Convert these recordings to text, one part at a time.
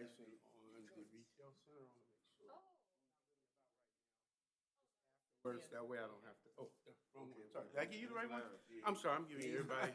information on the retail center. I want to make sure. First, that way I don't have to. Oh, yeah, wrong one. Sorry. Did I give you the right one? I'm sorry. I'm giving everybody.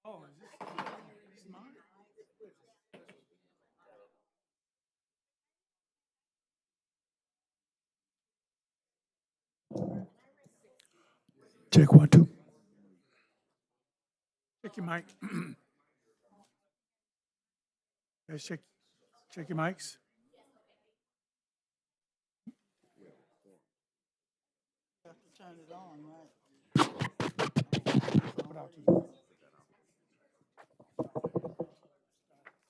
Oh, is this mine? Check 1, 2. Check your mic. Guys, check your mics. Have to turn it on, right? Put out to you.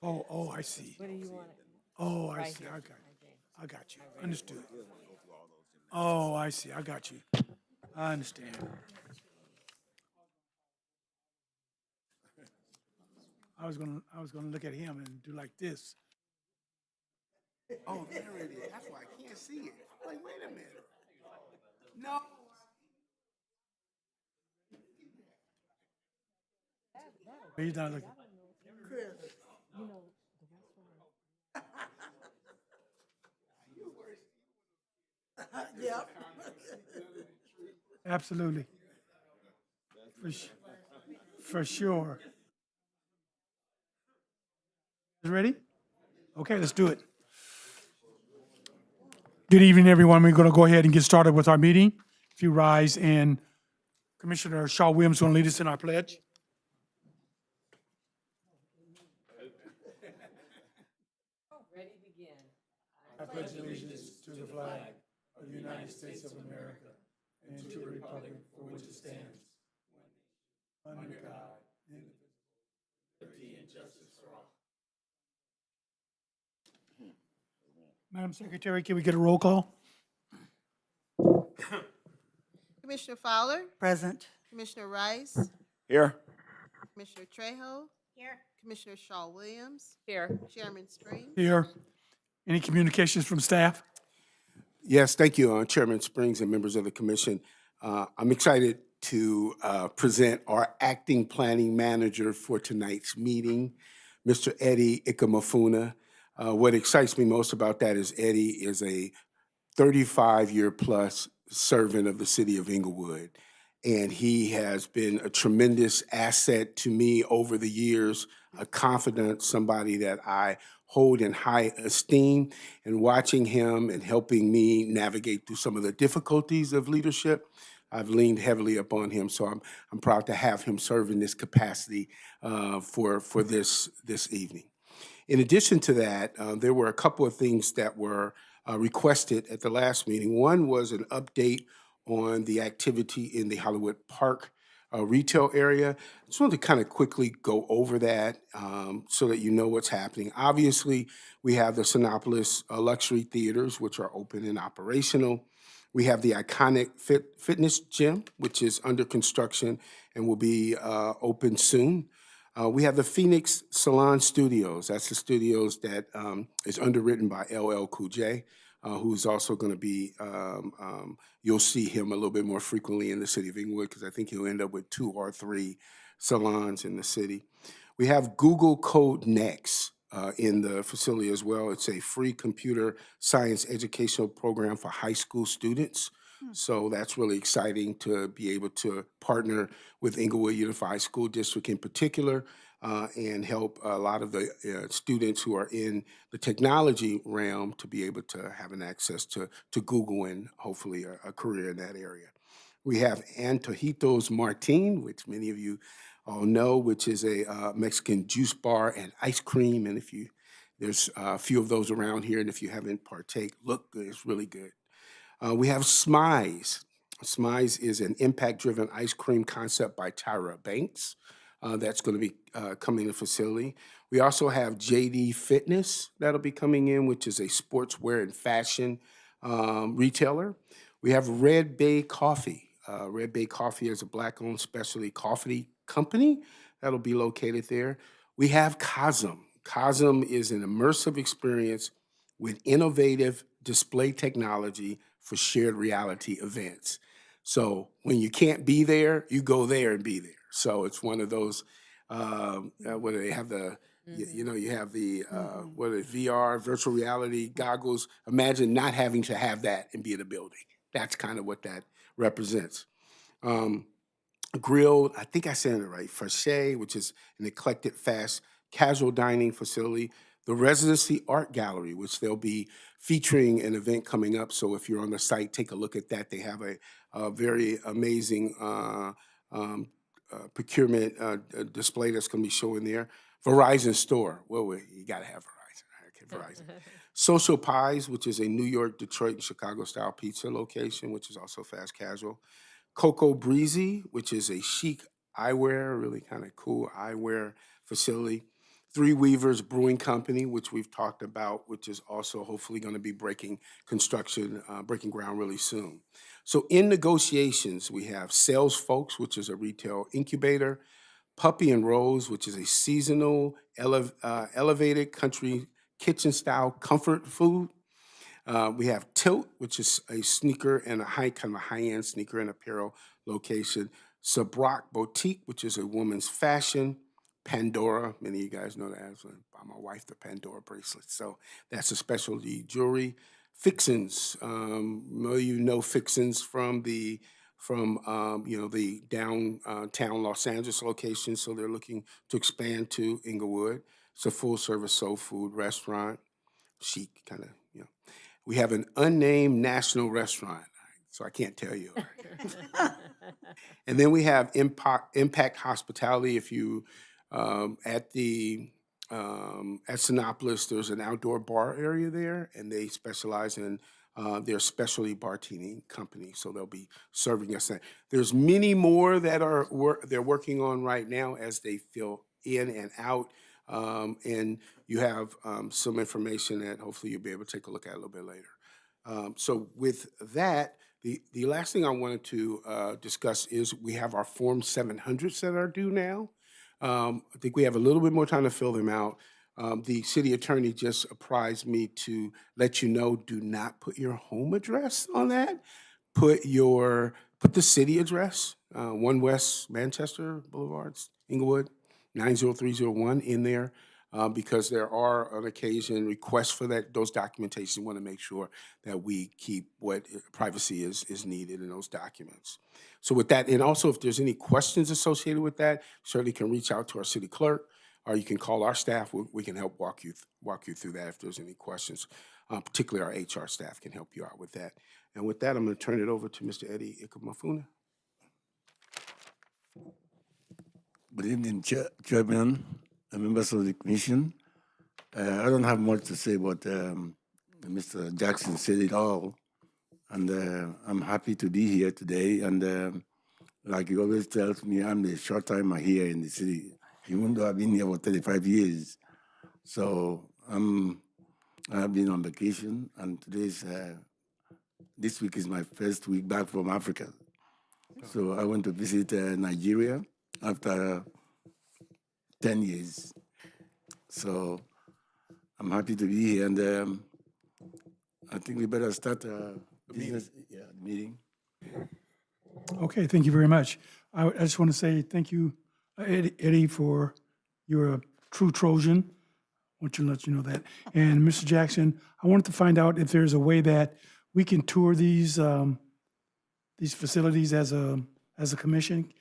Oh, I see. What do you want? Oh, I Right see. here. I got you. Understood. Oh, I see. I got you. I understand. I was gonna look at him and do like this. Oh, there it is. That's why I can't see it. Like, wait a minute. No. He's not looking. Yep. Absolutely. For sure. Ready? Okay, let's do it. Good evening, everyone. We're going to go ahead and get started with our meeting. If you rise, and Commissioner Shaw Williams is going to lead us in our pledge. Ready, begin. I pledge allegiance to the flag of the United States of America and to the republic for which it stands, one nation, under God, indivisible, liberty and justice for all. Madam Secretary, can we get a roll call? Commissioner Fowler, Present. Commissioner Rice, Here. Commissioner Trejo. Here. Commissioner Shaw Williams, Here. Chairman Springs. Here. Any communications from staff? Yes, thank you, Chairman Springs and members of the commission. I'm excited to present our acting planning manager for tonight's meeting, Mr. Eddie Ikamafuna. What excites me most about that is Eddie is a 35-year plus servant of the city of Inglewood. And he has been a tremendous asset to me over the years, a confidant, somebody that I hold in high esteem. And watching him and helping me navigate through some of the difficulties of leadership, I've leaned heavily upon him. So I'm proud to have him serve in this capacity for this evening. In addition to that, there were a couple of things that were requested at the last meeting. One was an update on the activity in the Hollywood Park retail area. I just wanted to kind of quickly go over that so that you know what's happening. Obviously, we have the Sinopolis luxury theaters, which are open and operational. We have the iconic fitness gym, which is under construction and will be open soon. We have the Phoenix Salon Studios. That's the studios that is underwritten by LL Cool J, who's also going to be, you'll see him a little bit more frequently in the city of Inglewood because I think he'll end up with 2 or 3 salons in the city. We have Google Code Next in the facility as well. It's a free computer science educational program for high school students. So that's really exciting to be able to partner with Inglewood Unified School District in particular and help a lot of the students who are in the technology realm to be able to have an access to Google and hopefully a career in that area. We have Antojitos Martin, which many of you all know, which is a Mexican juice bar and ice cream. And there's a few of those around here, and if you haven't partake, look, it's really good. We have Smize. Smize is an impact-driven ice cream concept by Tyra Banks. That's going to be coming to the facility. We also have JD Fitness that'll be coming in, which is a sportswear and fashion retailer. We have Red Bay Coffee. Red Bay Coffee is a Black-owned specialty coffee company that'll be located there. We have Cosm. Cosm is an immersive experience with innovative display technology for shared reality events. So when you can't be there, you go there and be there. So it's one of those where they have the, you have the, what is it, VR, virtual reality goggles. Imagine not having to have that and be in a building. That's kind of what that represents. grilled, I think I said it right, Fache, which is an eclectic fast casual dining facility. The Residency Art Gallery, which they'll be featuring an event coming up. So if you're on the site, take a look at that. They have a very amazing procurement display that's going to be showing there. Verizon Store. Well, you got to have Verizon. Okay, Verizon. Social Pies, which is a New York, Detroit, and Chicago style pizza location, which is also fast casual. Coco Breezy, which is a chic eyewear, really kind of cool eyewear facility. Three Weavers Brewing Company, which we've talked about, which is also hopefully going to be breaking ground really soon. So in negotiations, we have Sales Folks, which is a retail incubator, Puppy and Rose, which is a seasonal elevated country kitchen style comfort food. We have Tilt, which is a sneaker and kind of a high-end sneaker and apparel location. Sabrock Boutique, which is a woman's fashion. Pandora, many of you guys know that. I buy my wife the Pandora bracelet. So that's a specialty jewelry. Fixins, most of you know Fixins from the downtown Los Angeles location. So they're looking to expand to Inglewood. It's a full-service soul food restaurant, chic kind of, We have an unnamed national restaurant, so I can't tell you. And then we have Impact Hospitality. If you at Sinopolis, there's an outdoor bar area there, and they specialize in their specialty bartending company. So they'll be serving us that. There's many more that they're working on right now as they fill in and out. And you have some information that hopefully you'll be able to take a look at a little bit later. So with that, the last thing I wanted to discuss is we have our Form 700s that are due now. I think we have a little bit more time to fill them out. The city attorney just apprised me to let you know, do not put your home address on that. Put the city address, 1 West Manchester Boulevard, Inglewood, 90301 in there. Because there are on occasion requests for those documentation. We want to make sure that we keep what privacy is needed in those documents. So with that, and also if there's any questions associated with that, certainly can reach out to our city clerk, or you can call our staff. We can help walk you through that if there's any questions. Particularly our HR staff can help you out with that. And with that, I'm going to turn it over to Mr. Eddie Ikamafuna. Good evening, Chairman and members of the Commission. I don't have much to say, but Mr. Jackson said it all. And I'm happy to be here today. And like he always tells me, I'm the short timer here in the city, even though I've been here for 35 years. So I've been on vacation, and this week is my first week back from Africa. So I went to visit Nigeria after 10 years. So I'm happy to be here, and I think we better start business meeting. Okay, thank you very much. I just want to say thank you, Eddie, for you're a true Trojan. I want to let you know that. And Mr. Jackson, I wanted to find out if there's a way that we can tour these facilities as a commission.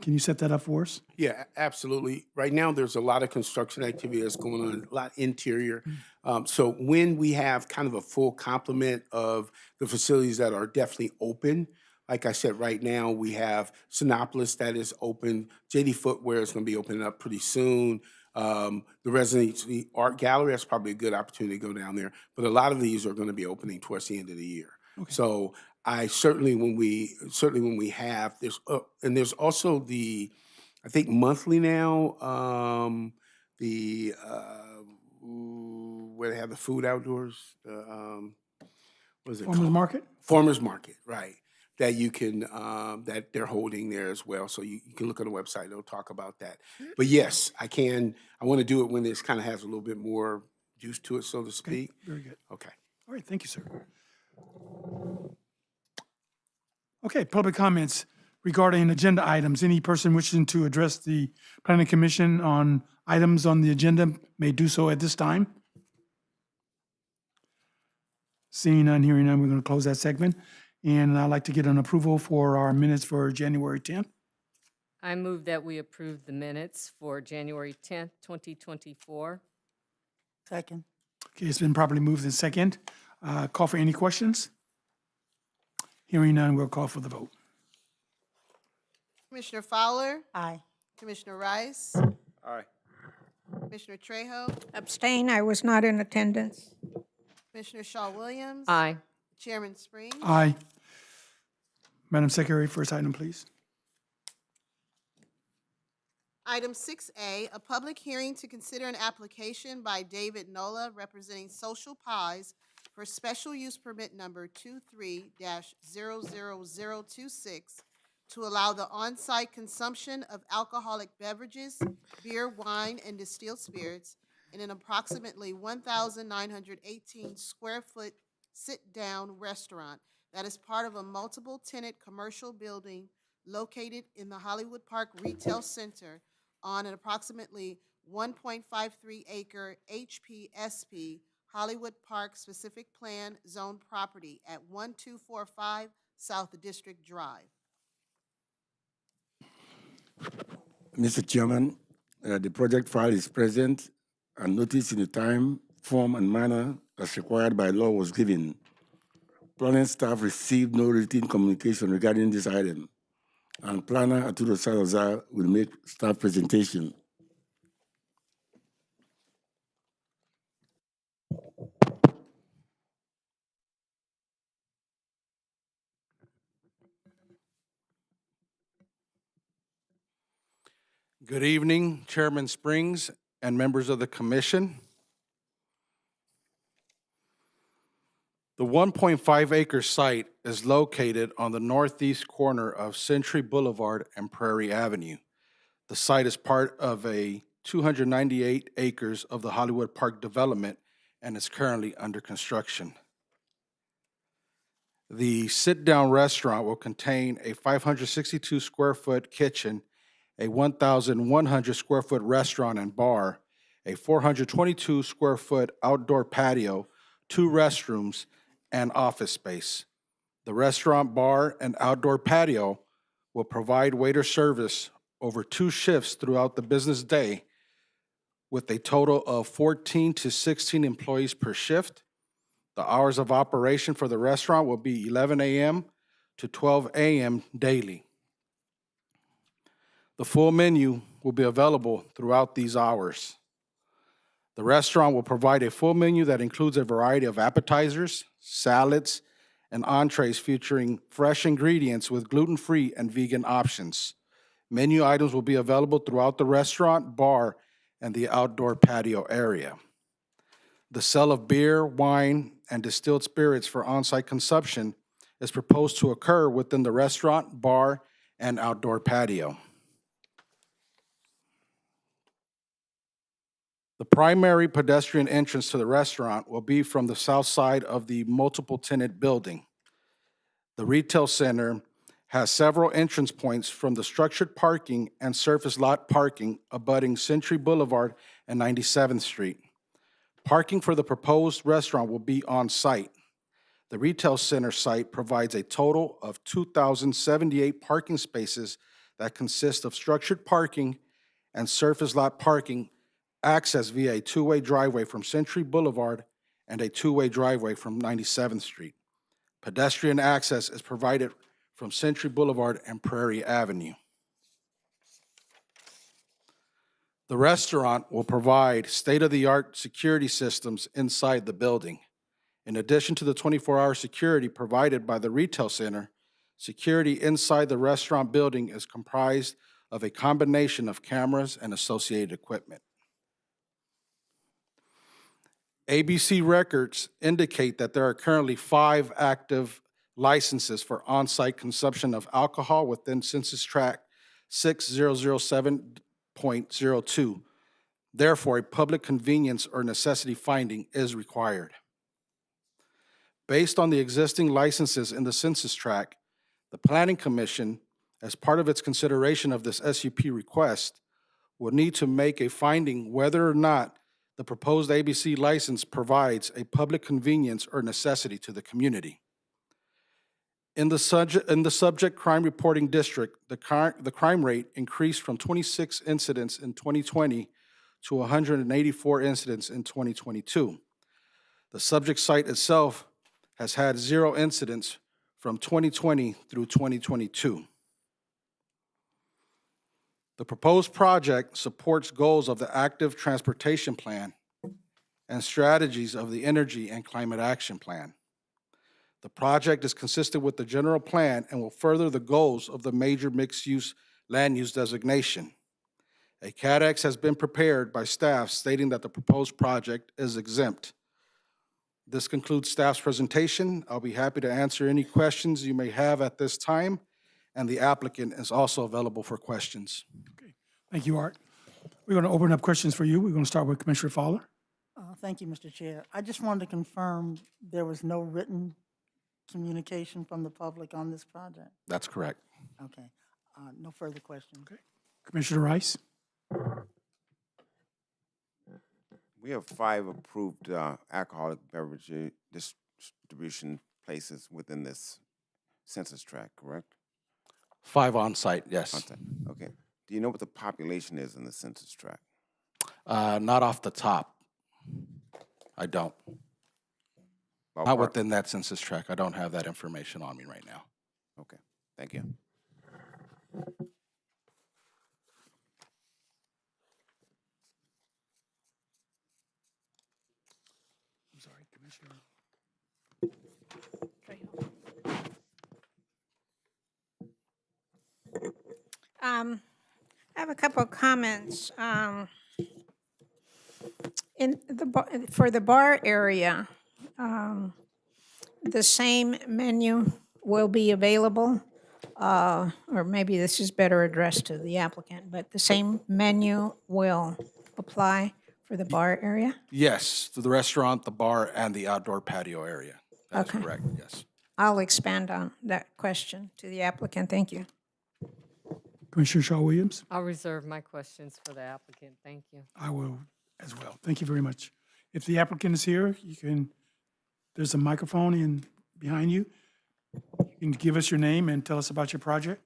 Can you set that up for us? Yeah, absolutely. Right now, there's a lot of construction activity that's going on, a lot interior. So when we have kind of a full complement of the facilities that are definitely open, like I said, right now we have Sinopolis that is open. JD Footwear is going to be opening up pretty soon. The Residency Art Gallery, that's probably a good opportunity to go down there. But a lot of these are going to be opening towards the end of the year. Okay. So I certainly when we have this, and there's also I think monthly now, where they have the food outdoors, what is it Farmers called? Market? Farmers Market, right. That you can, that they're holding there as well. So you can look on the website, they'll talk about that. But yes, I want to do it when this kind of has a little bit more juice to it, so to speak. Very good. Okay. All right, thank you, sir. Okay, public comments regarding agenda items. Any person wishing to address the Planning Commission on items on the agenda may do so at this time. Seeing none, hearing none, we're going to close that segment. And I'd like to get an approval for our minutes for January 10th. I move that we approve the minutes for January 10th, 2024. Second. Okay, it's been properly moved in second. Call for any questions? Hearing none, we'll call for the vote. Commissioner Fowler, Aye. Commissioner Rice, Aye. Commissioner Trejo, Abstain, I was not in attendance. Commissioner Shaw Williams. Aye. Chairman Springs. Aye. Madam Secretary, first item, please. Item 6A, a public hearing to consider an application by David Nola representing Social Pies for special use permit number 23-00026 to allow the on-site consumption of alcoholic beverages, beer, wine, and distilled spirits in an approximately 1,918 square foot sit-down restaurant that is part of a multiple-tenant commercial building located in the Hollywood Park Retail Center on an approximately 1.53 acre HPSP Hollywood Park Specific Plan Zone property at 1245 South District Drive. Mr. Chairman, the project file is present and notice in the time, form, and manner as required by law was given. Planning staff received no written communication regarding this item, and planner Arturo Salazar will make staff presentation. Good evening, Chairman Springs and members of the commission. The 1.5 acre site is located on the northeast corner of Century Boulevard and Prairie Avenue. The site is part of a 298 acres of the Hollywood Park development and is currently under construction. The sit-down restaurant will contain a 562 square foot kitchen, a 1,100 square foot restaurant and bar, a 422 square foot outdoor patio, 2 restrooms, and office space. The restaurant, bar, and outdoor patio will provide waiter service over 2 shifts throughout the business day with a total of 14 to 16 employees per shift. The hours of operation for the restaurant will be 11 a.m. to 12 a.m. daily. The full menu will be available throughout these hours. The restaurant will provide a full menu that includes a variety of appetizers, salads, and entrees featuring fresh ingredients with gluten-free and vegan options. Menu items will be available throughout the restaurant, bar, and the outdoor patio area. The sale of beer, wine, and distilled spirits for on-site consumption is proposed to occur within the restaurant, bar, and outdoor patio. The primary pedestrian entrance to the restaurant will be from the south side of the multiple-tenant building. The retail center has several entrance points from the structured parking and surface lot parking abutting Century Boulevard and 97th Street. Parking for the proposed restaurant will be on site. The retail center site provides a total of 2,078 parking spaces that consist of structured parking and surface lot parking access via a 2-way driveway from Century Boulevard and a 2-way driveway from 97th Street. Pedestrian access is provided from Century Boulevard and Prairie Avenue. The restaurant will provide state-of-the-art security systems inside the building. In addition to the 24-hour security provided by the retail center, security inside the restaurant building is comprised of a combination of cameras and associated equipment. ABC records indicate that there are currently 5 active licenses for on-site consumption of alcohol within Census Tract 6007.02. Therefore, a public convenience or necessity finding is required. Based on the existing licenses in the Census Tract, the Planning Commission, as part of its consideration of this SUP request, will need to make a finding whether or not the proposed ABC license provides a public convenience or necessity to the community. In the subject crime reporting district, the crime rate increased from 26 incidents in 2020 to 184 incidents in 2022. The subject site itself has had 0 incidents from 2020 through 2022. The proposed project supports goals of the active transportation plan and strategies of the energy and climate action plan. The project is consistent with the general plan and will further the goals of the major mixed-use land use designation. A CADX has been prepared by staff stating that the proposed project is exempt. This concludes staff's presentation. I'll be happy to answer any questions you may have at this time, and the applicant is also available for questions. Okay. Thank you, Art. We're going to open up questions for you. We're going to start with Commissioner Fowler. Thank you, Mr. Chair. I just wanted to confirm there was no written communication from the public on this project. That's correct. Okay. No further questions. Okay. Commissioner Rice. We have 5 approved alcoholic beverage distribution places within this census tract, correct? 5 on-site, yes. Okay. Okay. Do you know what the population is in the census tract? Not off the top. I don't. Not Ballpark? within that census tract. I don't have that information on me right now. Okay. Thank you. I'm sorry, Commissioner. I have a couple of comments. For the bar area, the same menu will be available, or maybe this is better addressed to the applicant, but the same menu will apply for the bar area? Yes, to the restaurant, the bar, and the outdoor patio area. That's Okay. correct, yes. I'll expand on that question to the applicant. Thank you. Commissioner Shaw Williams. I'll reserve my questions for the applicant. Thank you. I will as well. Thank you very much. If the applicant is here, there's a microphone behind you. You can give us your name and tell us about your project.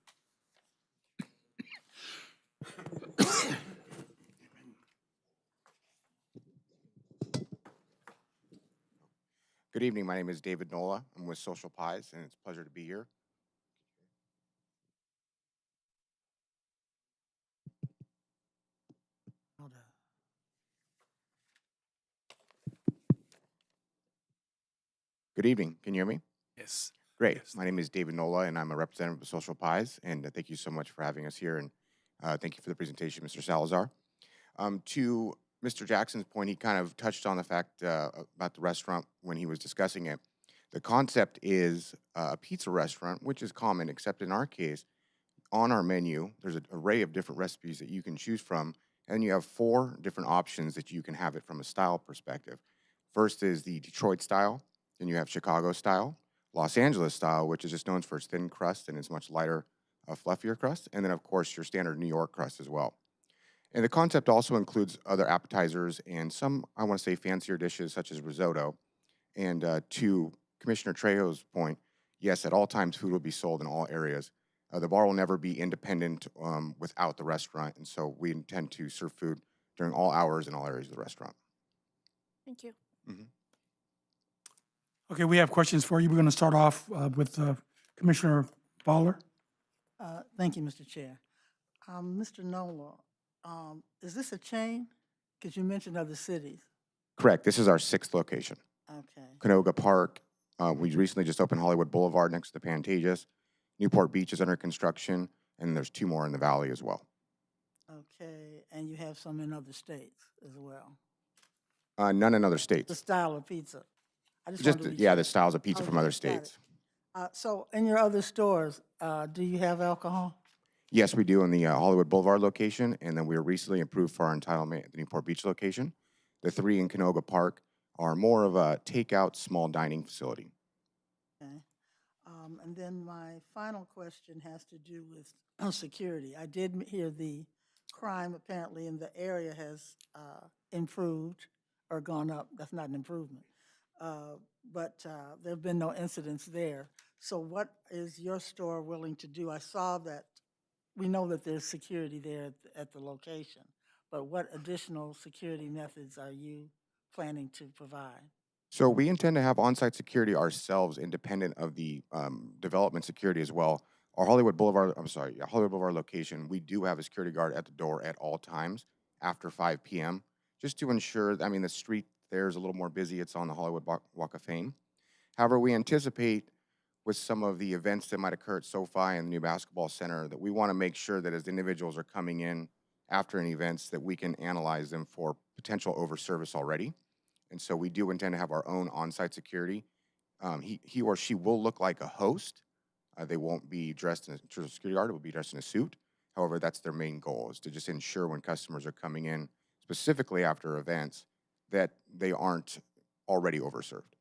Good evening. My name is David Nola. I'm with Social Pies, and it's a pleasure to be here. Good evening. Can you hear me? Yes. Great. Yes. My name is David Nola, and I'm a representative of Social Pies, and thank you so much for having us here, and thank you for the presentation, Mr. Salazar. To Mr. Jackson's point, he kind of touched on the fact about the restaurant when he was discussing it. The concept is a pizza restaurant, which is common, except in our case, on our menu, there's an array of different recipes that you can choose from, and you have 4 different options that you can have it from a style perspective. First is the Detroit style, then you have Chicago style, Los Angeles style, which is just known for its thin crust and it's much lighter, fluffier crust, and then of course your standard New York crust as well. And the concept also includes other appetizers and some, I want to say, fancier dishes such as risotto. And to Commissioner Trejo's point, yes, at all times food will be sold in all areas. The bar will never be independent without the restaurant, and so we intend to serve food during all hours in all areas of the restaurant. Thank you. Okay, we have questions for you. We're going to start off with Commissioner Fowler. Thank you, Mr. Chair. Mr. Nola, is this a chain? Because you mentioned other cities. Correct. This is our 6th location. Okay. Canoga Park. We recently just opened Hollywood Boulevard next to the Pantages. Newport Beach is under construction, and there's 2 more in the valley as well. Okay, and you have some in other states as well. None in other The states. style of pizza. I just Just wanted to be yeah, sure. the styles of pizza from other Okay, got it. states. So in your other stores, do you have alcohol? Yes, we do in the Hollywood Boulevard location, and then we were recently approved for our entitlement at the Newport Beach location. The 3 in Canoga Park are more of a takeout, small dining facility. Okay. And then my final question has to do with security. I did hear the crime apparently in the area has improved or gone up. That's not an improvement. But there have been no incidents there. So what is your store willing to do? I saw that, we know that there's security there at the location, but what additional security methods are you planning to provide? So we intend to have on-site security ourselves, independent of the development security as well. Our Hollywood Boulevard, I'm sorry, yeah, Hollywood Boulevard location, we do have a security guard at the door at all times after 5 p.m. just to ensure. I mean, the street there is a little more busy. It's on the Hollywood Walk of Fame. However, we anticipate with some of the events that might occur at SoFi and the new basketball center that we want to make sure that as individuals are coming in after an events that we can analyze them for potential overservice already. And so we do intend to have our own on-site security. He or she will look like a host. They won't be dressed in a security guard. It will be dressed in a suit. However, that's their main goal, is to just ensure when customers are coming in, specifically after events, that they aren't already overserved.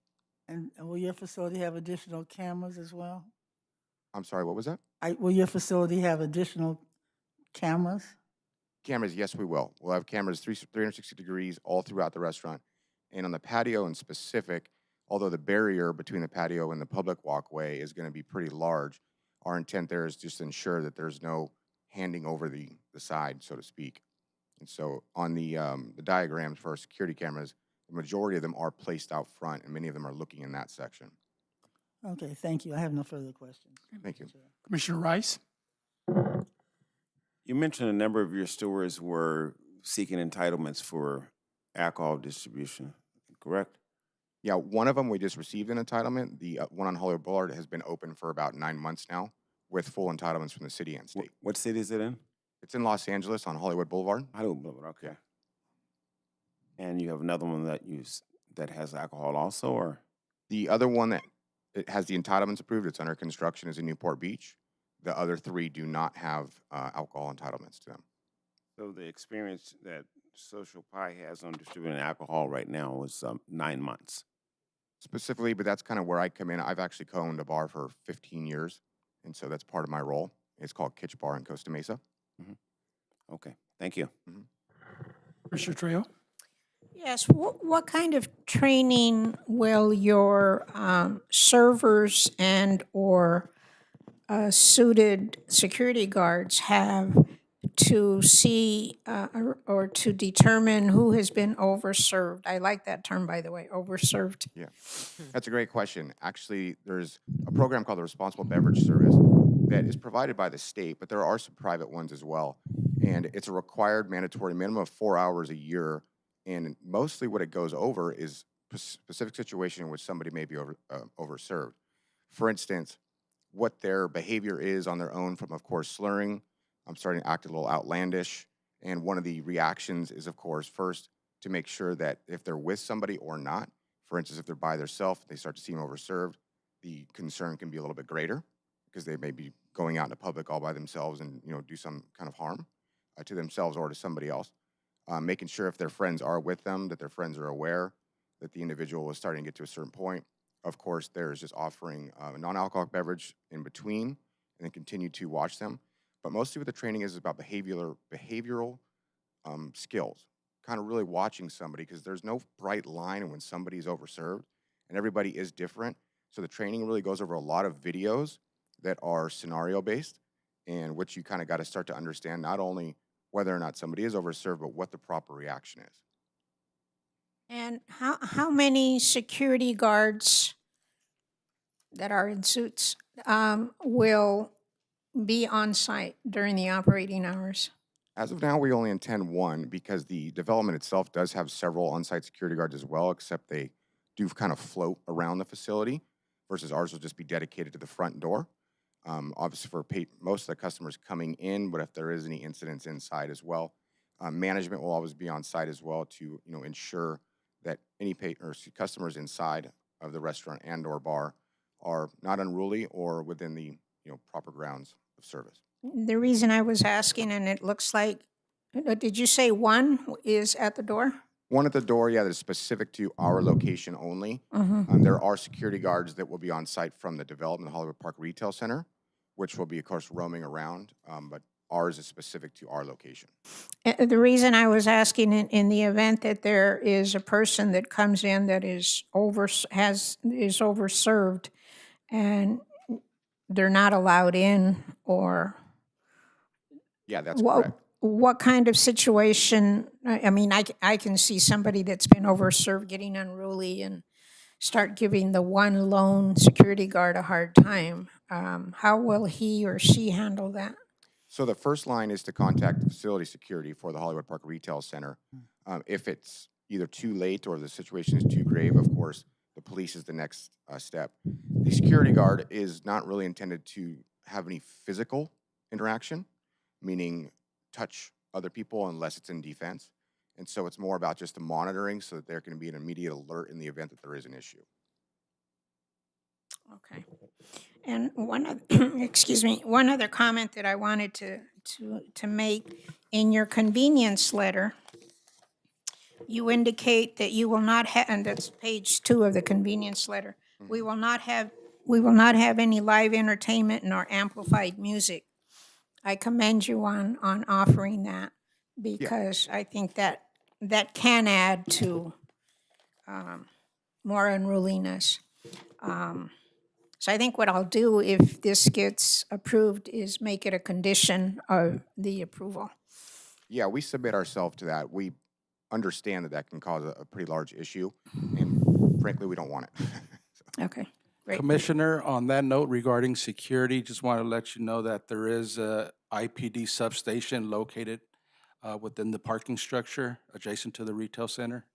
And will your facility have additional cameras as well? I'm sorry, what was that? Will your facility have additional cameras? Cameras, yes, we will. We'll have cameras 360 degrees all throughout the restaurant. And on the patio in specific, although the barrier between the patio and the public walkway is going to be pretty large, our intent there is just to ensure that there's no handing over the side, so to speak. And so on the diagrams for our security cameras, the majority of them are placed out front, and many of them are looking in that section. Okay, thank you. I have no further questions. Thank you. Mr. Chair. Commissioner Rice? You mentioned a number of your stores were seeking entitlements for alcohol distribution, correct? Yeah, one of them we just received an entitlement. The one on Hollywood Boulevard has been open for about 9 months now with full entitlements from the city and state. What city is it in? It's in Los Angeles on Hollywood Boulevard. Hollywood Boulevard, okay. And you have another one that has alcohol also, or? The other one that it has the entitlements approved, it's under construction, is in Newport Beach. The other 3 do not have alcohol entitlements to them. So the experience that Social Pie has on distributing alcohol right now was 9 months. Specifically, but that's kind of where I come in. I've actually co-owned a bar for 15 years, and so that's part of my role. It's called Kitsch Bar in Costa Mesa. Okay, thank you. Commissioner Trejo? Yes, what kind of training will your servers and/or suited security guards have to see or to determine who has been overserved? I like that term, by the way, overserved. Yeah, that's a great question. Actually, there's a program called the Responsible Beverage Service that is provided by the state, but there are some private ones as well. And it's a required mandatory minimum of 4 hours a year. And mostly what it goes over is specific situation in which somebody may be overserved. For instance, what their behavior is on their own from, of course, slurring. I'm starting to act a little outlandish. And one of the reactions is, of course, first to make sure that if they're with somebody or not, for instance, if they're by themselves, they start to seem overserved, the concern can be a little bit greater because they may be going out in the public all by themselves and do some kind of harm to themselves or to somebody else. Making sure if their friends are with them, that their friends are aware that the individual is starting to get to a certain point. Of course, there's just offering a non-alcoholic beverage in between and then continue to watch them. But mostly what the training is about behavioral skills, kind of really watching somebody because there's no bright line when somebody's overserved and everybody is different. So the training really goes over a lot of videos that are scenario-based and which you kind of got to start to understand not only whether or not somebody is overserved, but what the proper reaction is. And how many security guards that are in suits will be on site during the operating hours? As of now, we only intend 1 because the development itself does have several on-site security guards as well, except they do kind of float around the facility versus ours will just be dedicated to the front door. Obviously for most of the customers coming in, but if there is any incidents inside as well, management will always be on site as well to ensure that any customers inside of the restaurant and or bar are not unruly or within the proper grounds of service. The reason I was asking, and it looks like, did you say 1 is at the door? 1 at the door, yeah, that is specific to our location only. There are security guards that will be on site from the development, the Hollywood Park Retail Center, which will be, of course, roaming around, but ours is specific to our location. The reason I was asking, in the event that there is a person that comes in that is overserved, and they're not allowed in, or Yeah, that's what, correct. what kind of situation? I mean, I can see somebody that's been overserved getting unruly and start giving the one lone security guard a hard time. How will he or she handle that? So the first line is to contact the facility security for the Hollywood Park Retail Center. If it's either too late or the situation is too grave, of course, the police is the next step. The security guard is not really intended to have any physical interaction, meaning touch other people unless it's in defense. And so it's more about just the monitoring so that there can be an immediate alert in the event that there is an issue. Okay. And excuse me, one other comment that I wanted to make. In your convenience letter, you indicate that you will not have, and that's page 2 of the convenience letter, we will not have any live entertainment nor amplified music. I commend you on offering that, because I think that can add to more unruliness. So I think what I'll do, if this gets approved, is make it a condition of the approval. Yeah, we submit ourselves to that. We understand that that can cause a pretty large issue, and frankly, we don't want it. Okay, great. Commissioner, on that note regarding security, just want to let you know that there is a IPD substation located within the parking structure adjacent to the retail center.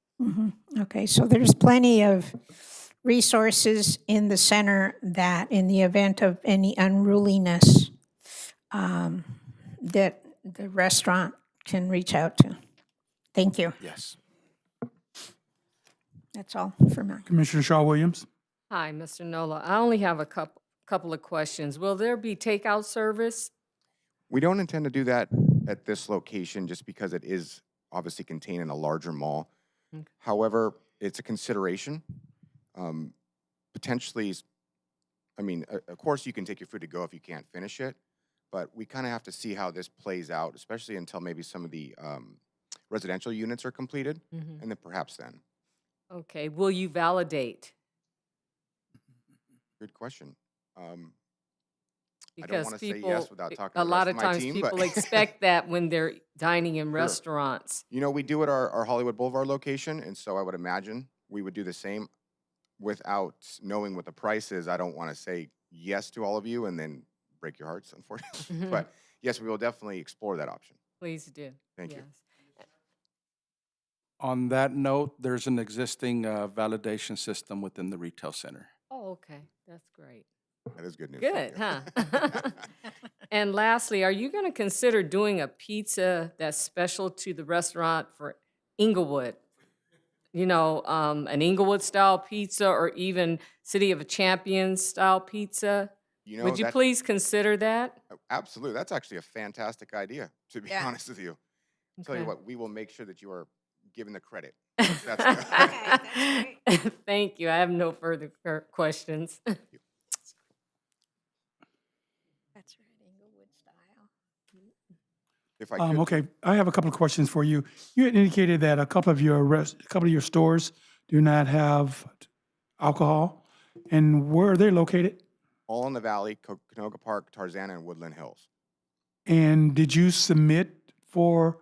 Okay, so there's plenty of resources in the center that, in the event of any unruliness, that the restaurant can reach out to. Thank you. Yes. That's all for me. Commissioner Shaw Williams. Hi, Mr. Nola. I only have a couple of questions. Will there be takeout service? We don't intend to do that at this location just because it is obviously contained in a larger mall. Okay. However, it's a consideration. Potentially, I mean, of course, you can take your food to go if you can't finish it, but we kind of have to see how this plays out, especially until maybe some of the residential units are completed, and then perhaps then. Okay, will you validate? Good question. I don't Because want to say people, yes without talking a to the lot rest of of my times team, people but expect that when they're dining in restaurants. you know, we do at our Hollywood Boulevard location, and so I would imagine we would do the same. Without knowing what the price is, I don't want to say yes to all of you and then break your hearts, unfortunately. But yes, we will definitely explore that option. Please do. Thank you. Yes. On that note, there's an existing validation system within the retail center. Oh, okay, that's great. That is good news. Good, Thank huh? you. And lastly, are you going to consider doing a pizza that's special to the restaurant for Inglewood? You know, an Inglewood-style pizza or even City of Champions-style pizza? You know, Would you that- please consider that? Absolutely. That's actually a fantastic idea, to be Yeah. honest with you. Tell you Okay. what, we will make sure that you are given the credit. That's Thank you. I have no further questions. That's right, Inglewood style. If I could, Okay, I have a couple of questions for you. You had indicated that a couple of your stores do not have alcohol, and where are they located? all in the valley, Canoga Park, Tarzana, and Woodland Hills. And did you submit for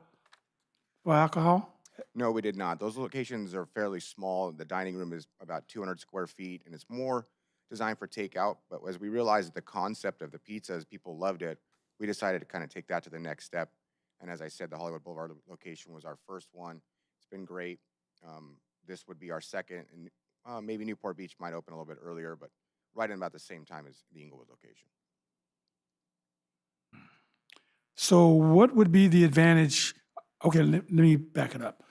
alcohol? No, we did not. Those locations are fairly small. The dining room is about 200 square feet, and it's more designed for takeout. But as we realized the concept of the pizzas, people loved it, we decided to kind of take that to the next step. And as I said, the Hollywood Boulevard location was our first one. It's been great. This would be our second, and maybe Newport Beach might open a little bit earlier, but right in about the same time as the Inglewood location. So what would be the advantage? Okay, let me back it up.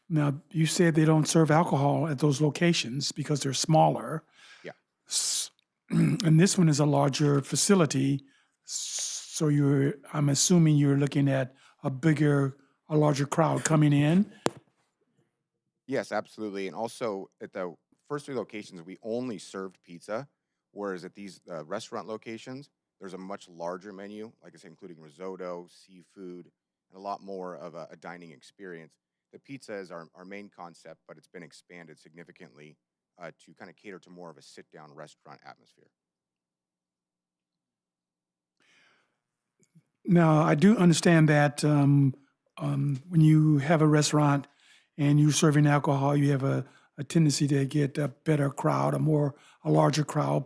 Now, you said they don't serve alcohol at those locations because they're smaller. Yeah. And this one is a larger facility. So I'm assuming you're looking at a larger crowd coming in. Yes, absolutely. And also at the first 3 locations, we only served pizza, whereas at these restaurant locations, there's a much larger menu, like I said, including risotto, seafood, and a lot more of a dining experience. The pizza is our main concept, but it's been expanded significantly to kind of cater to more of a sit-down restaurant atmosphere. Now, I do understand that when you have a restaurant and you're serving alcohol, you have a tendency to get a better crowd, a larger crowd,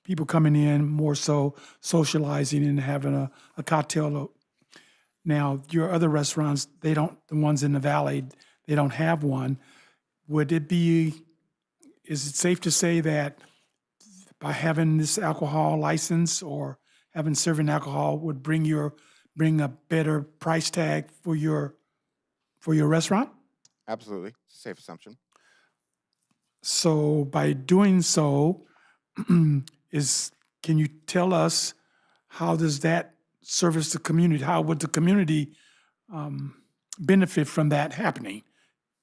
people coming in more so socializing and having a cocktail. Now, your other restaurants, they don't, the ones in the valley, they don't have one. Would it be, is it safe to say that by having this alcohol license or having serving alcohol would bring a better price tag for your restaurant? Absolutely. It's a safe assumption. So by doing so, can you tell us how does that service the community? How would the community benefit from that happening?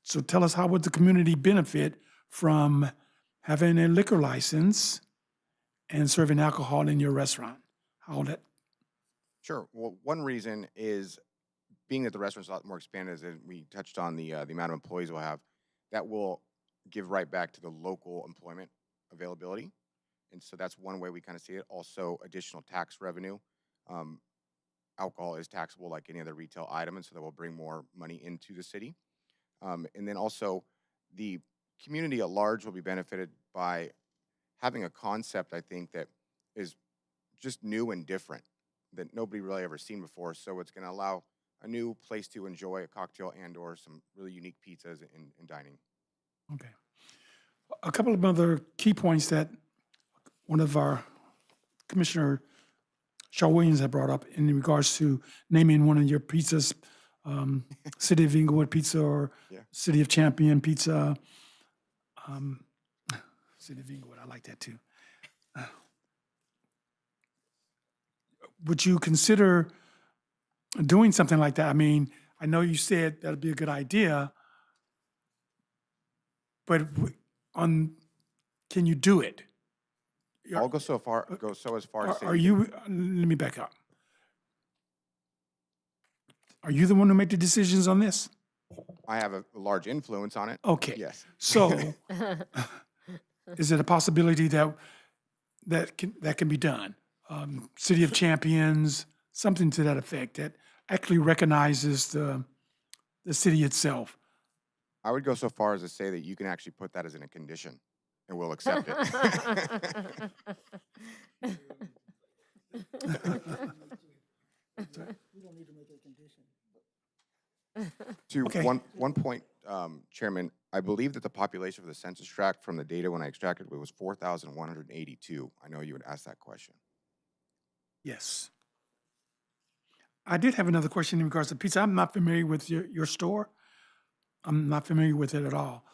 So tell us, how would the community benefit from having a liquor license and serving alcohol in your restaurant? How that, Sure. Well, one reason is being that the restaurant's a lot more expanded, as we touched on the amount of employees we'll have, that will give right back to the local employment availability. And so that's one way we kind of see it. Also, additional tax revenue. Alcohol is taxable like any other retail item, and so that will bring more money into the city. And then also, the community at large will be benefited by having a concept, I think, that is just new and different, that nobody really ever seen before. So it's going to allow a new place to enjoy a cocktail and or some really unique pizzas in dining. okay. A couple of other key points that one of our Commissioner Shaw Williams had brought up in regards to naming one of your pizzas, City of Inglewood Pizza or Yeah. City of Champion Pizza. City of Inglewood, I like that too. Would you consider doing something like that? I mean, I know you said that'd be a good idea, but can you do it? I'll go so far, as far as Are you, let me back up. Are you the one who make the decisions on this? I have a large influence on it. Okay. Yes. So is it a possibility that can be done? City of Champions, something to that effect that actually recognizes the city itself. I would go so far as to say that you can actually put that as in a condition, and we'll accept it. To Okay. one point, Chairman, I believe that the population for the census tract from the data when I extracted it was 4,182. I know you would ask that question. Yes. I did have another question in regards to pizza. I'm not familiar with your store. I'm not familiar with it at all.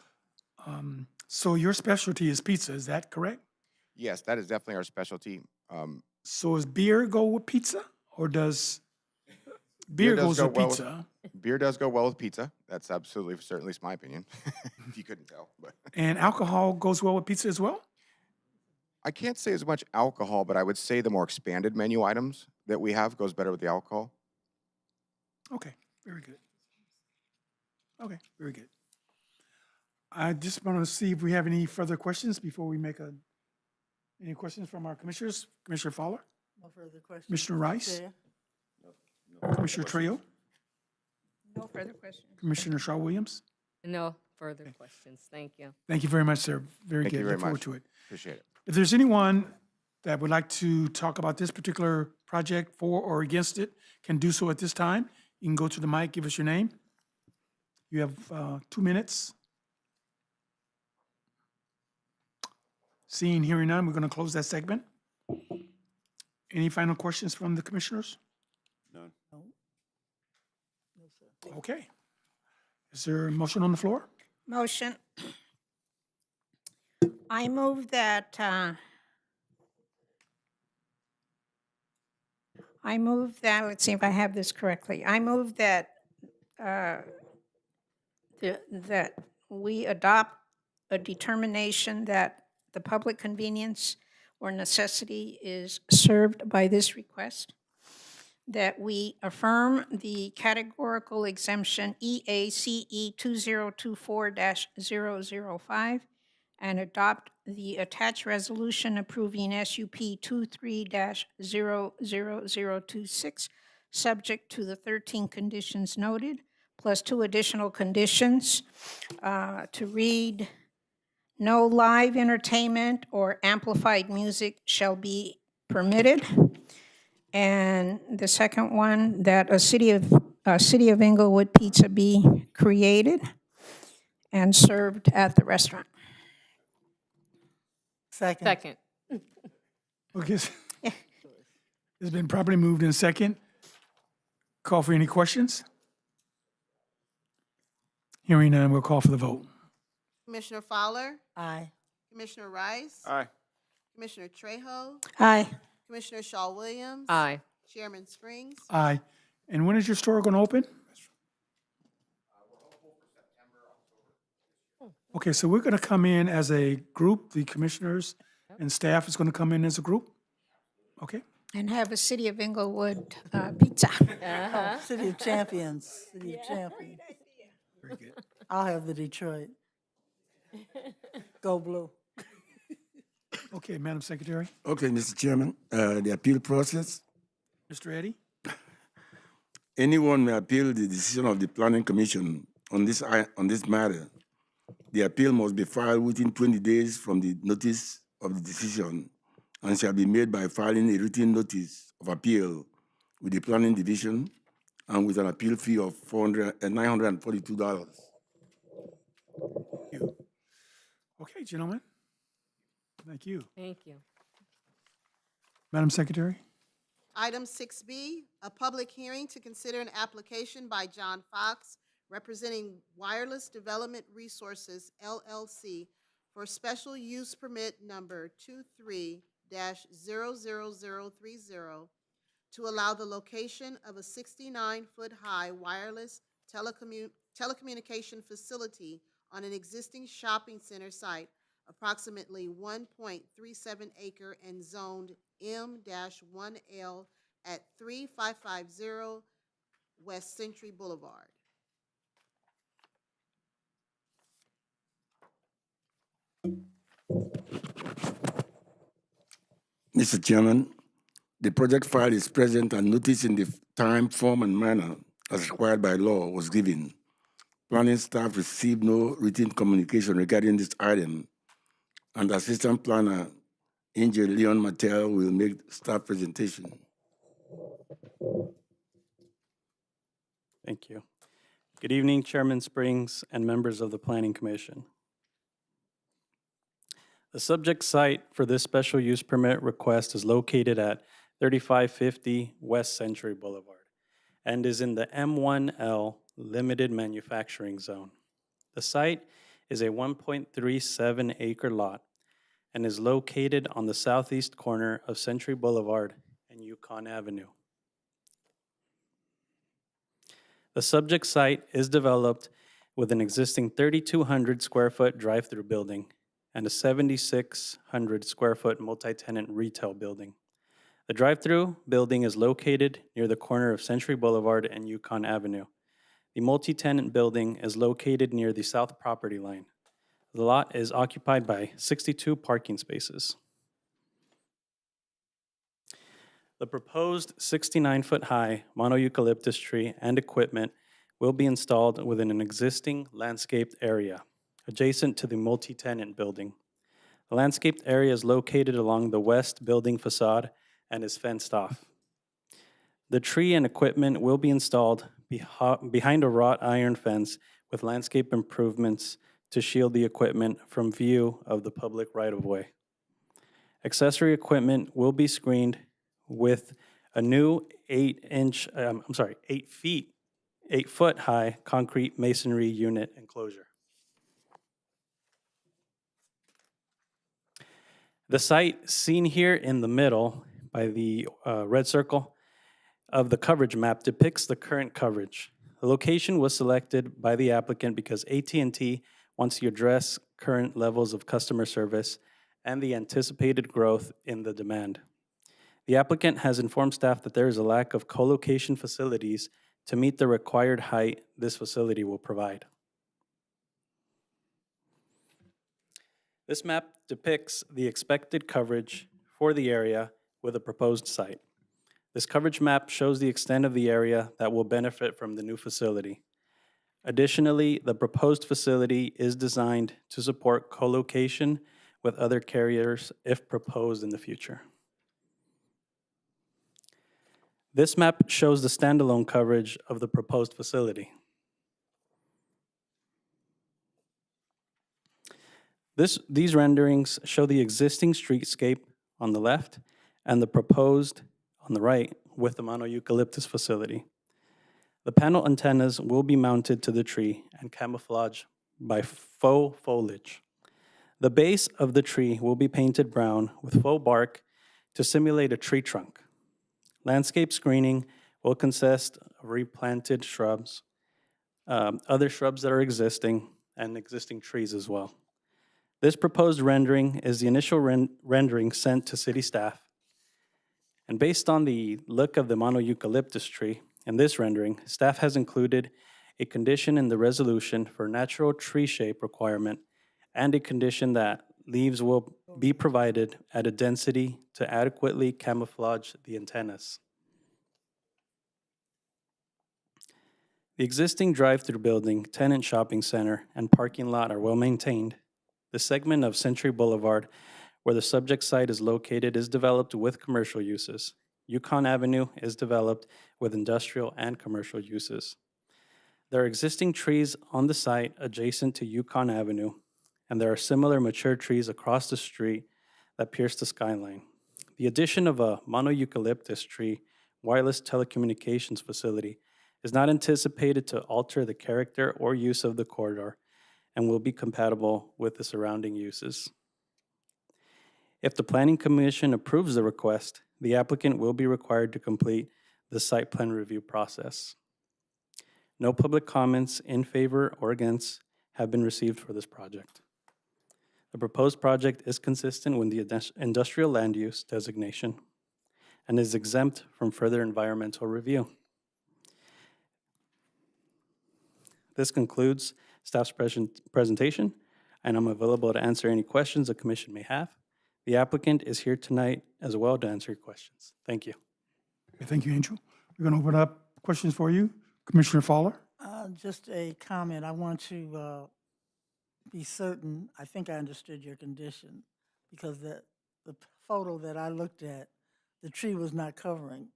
So your specialty is pizza, is that correct? Yes, that is definitely our specialty. So does beer go with pizza, or does beer does goes go with well with- pizza? Beer does go well with pizza. That's absolutely, certainly my opinion, if you couldn't tell. But And alcohol goes well with pizza as well? I can't say as much alcohol, but I would say the more expanded menu items that we have goes better with the alcohol. Okay, very good. Okay, very good. I just want to see if we have any further questions before we make any questions from our commissioners? Commissioner Fowler? No further questions. Commissioner Rice? Chair. Commissioner Trio? No further questions. Commissioner Shaw Williams? No further questions. Thank you. Thank you very much, sir. Very Thank good. you very Look forward much. to it. Appreciate it. If there's anyone that would like to talk about this particular project for or against it, can do so at this time. You can go to the mic, give us your name. You have 2 minutes. Seeing, hearing none, we're going to close that segment. Any final questions from the commissioners? None. Okay. Is there a motion on the floor? Motion. I move that, let's see if I have this correctly. I move that, that we adopt a determination that the public convenience or necessity is served by this request, that we affirm the categorical exemption EACE 2024-005 and adopt the attached resolution approving SUP 23-00026 subject to the 13 conditions noted, plus 2 additional conditions to read, no live entertainment or amplified music shall be permitted. And the second one, that a City of Inglewood pizza be created and served at the restaurant. Second. Second. Okay. It's been properly moved in second. Call for any questions? Hearing none, we'll call for the vote. Commissioner Fowler, Aye. Commissioner Rice, Aye. Commissioner Trejo, Aye. Commissioner Shaw Williams. Aye. Chairman Springs. Aye. And when is your store going to open? Okay, so we're going to come in as a group, the commissioners and staff is going to come in as a group? Okay, And have a City of Inglewood pizza. Uh-huh. City of Champions, City of Champions. very good. I'll have the Detroit. Go blue. Okay, Madam Secretary. Okay, Mr. Chairman, the appeal process. Mr. Eddy? Anyone may appeal the decision of the Planning Commission on this matter. The appeal must be filed within 20 days from the notice of the decision and shall be made by filing a written notice of appeal with the Planning Division and with an appeal fee of $942. Thank you. Okay, gentlemen. Thank you. Thank you. Madam Secretary? Item 6B, a public hearing to consider an application by John Fox, representing Wireless Development Resources, LLC, for special use permit number 23-00030 to allow the location of a 69-foot-high wireless telecommunication facility on an existing shopping center site, approximately 1.37 acre and zoned M-1L at 3550 West Century Boulevard. Mr. Chairman, the project file is present and notice in the time, form, and manner as required by law was given. Planning staff received no written communication regarding this item, and Assistant Planner Angel Leon Mattel will make staff presentation. Thank you. Good evening, Chairman Springs and members of the Planning Commission. The subject site for this special use permit request is located at 3550 West Century Boulevard and is in the M1L Limited Manufacturing Zone. The site is a 1.37 acre lot and is located on the southeast corner of Century Boulevard and Yukon Avenue. The subject site is developed with an existing 3,200 square foot drive-through building and a 7,600 square foot multi-tenant retail building. The drive-through building is located near the corner of Century Boulevard and Yukon Avenue. The multi-tenant building is located near the south property line. The lot is occupied by 62 parking spaces. The proposed 69-foot-high mono-eucalyptus tree and equipment will be installed within an existing landscaped area adjacent to the multi-tenant building. The landscaped area is located along the west building facade and is fenced off. The tree and equipment will be installed behind a wrought iron fence with landscape improvements to shield the equipment from view of the public right-of-way. Accessory equipment will be screened with a new 8-foot-high concrete masonry unit enclosure. The site seen here in the middle by the red circle of the coverage map depicts the current coverage. The location was selected by the applicant because AT&T wants to address current levels of customer service and the anticipated growth in the demand. The applicant has informed staff that there is a lack of co-location facilities to meet the required height this facility will provide. This map depicts the expected coverage for the area with a proposed site. This coverage map shows the extent of the area that will benefit from the new facility. Additionally, the proposed facility is designed to support co-location with other carriers if proposed in the future. This map shows the standalone coverage of the proposed facility. These renderings show the existing streetscape on the left and the proposed on the right with the mono eucalyptus facility. The panel antennas will be mounted to the tree and camouflaged by faux foliage. The base of the tree will be painted brown with faux bark to simulate a tree trunk. Landscape screening will consist of replanted shrubs, other shrubs that are existing, and existing trees as well. This proposed rendering is the initial rendering sent to city staff. And based on the look of the mono eucalyptus tree in this rendering, staff has included a condition in the resolution for natural tree shape requirement and a condition that leaves will be provided at a density to adequately camouflage the antennas. The existing drive-through building, tenant shopping center, and parking lot are well maintained. The segment of Century Boulevard where the subject site is located is developed with commercial uses. Yukon Avenue is developed with industrial and commercial uses. There are existing trees on the site adjacent to Yukon Avenue, and there are similar mature trees across the street that pierce the skyline. The addition of a mono eucalyptus tree wireless telecommunications facility is not anticipated to alter the character or use of the corridor and will be compatible with the surrounding uses. If the Planning Commission approves the request, the applicant will be required to complete the site plan review process. No public comments in favor or against have been received for this project. The proposed project is consistent with the industrial land use designation and is exempt from further environmental review. This concludes staff's presentation, and I'm available to answer any questions the commission may have. The applicant is here tonight as well to answer your questions. Thank you. Okay, thank you, Angel. We're going to open up questions for you. Commissioner Fowler? Just a comment. I want to be certain, I think I understood your condition, because the photo that I looked at, the tree was not covering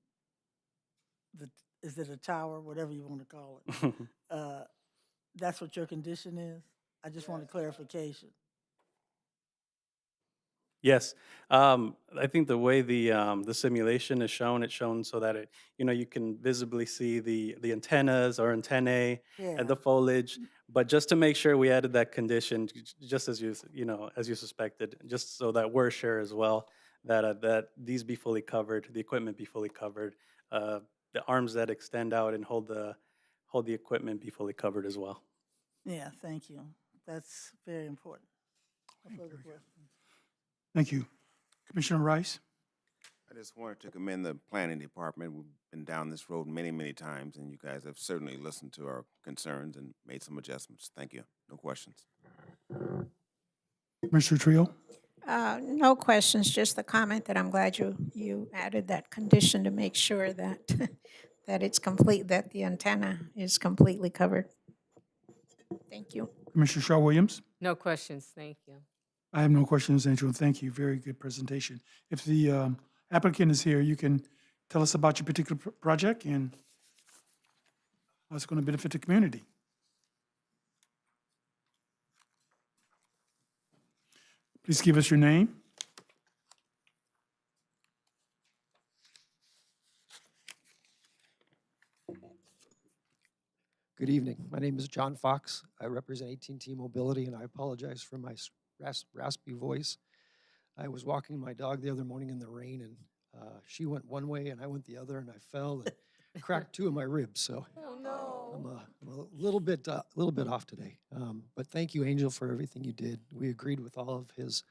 is it a tower, whatever you want to call it? That's what your condition is? I just want a clarification. Yes, I think the way the simulation is shown, it's shown so that you can visibly see the antennas or antennae and the foliage. But just to make sure, we added that condition, just as as you suspected, just so that we're sure as well that these be fully covered, the equipment be fully covered, the arms that extend out and hold the equipment be fully covered as well. Yeah, thank you. That's very important. No further questions. Thank you. Commissioner Rice? I just wanted to commend the planning department. We've been down this road many, many times, and you guys have certainly listened to our concerns and made some adjustments. Thank you. No questions. Commissioner Trio? No questions, just the comment that I'm glad you added that condition to make sure that, that it's complete, that the antenna is completely covered. Thank you. Commissioner Shaw Williams? No questions, thank you. I have no questions, Angel. Thank you. Very good presentation. If the applicant is here, you can tell us about your particular project and how it's going to benefit the community. Please give us your name. Good evening. My name is John Fox. I represent AT&T Mobility, and I apologize for my raspy voice. I was walking my dog the other morning in the rain, and she went one way and I went the other, and I fell and cracked 2 of my ribs. So I'm a little bit off today. But thank you, Angel, for everything you did. We agreed with all of his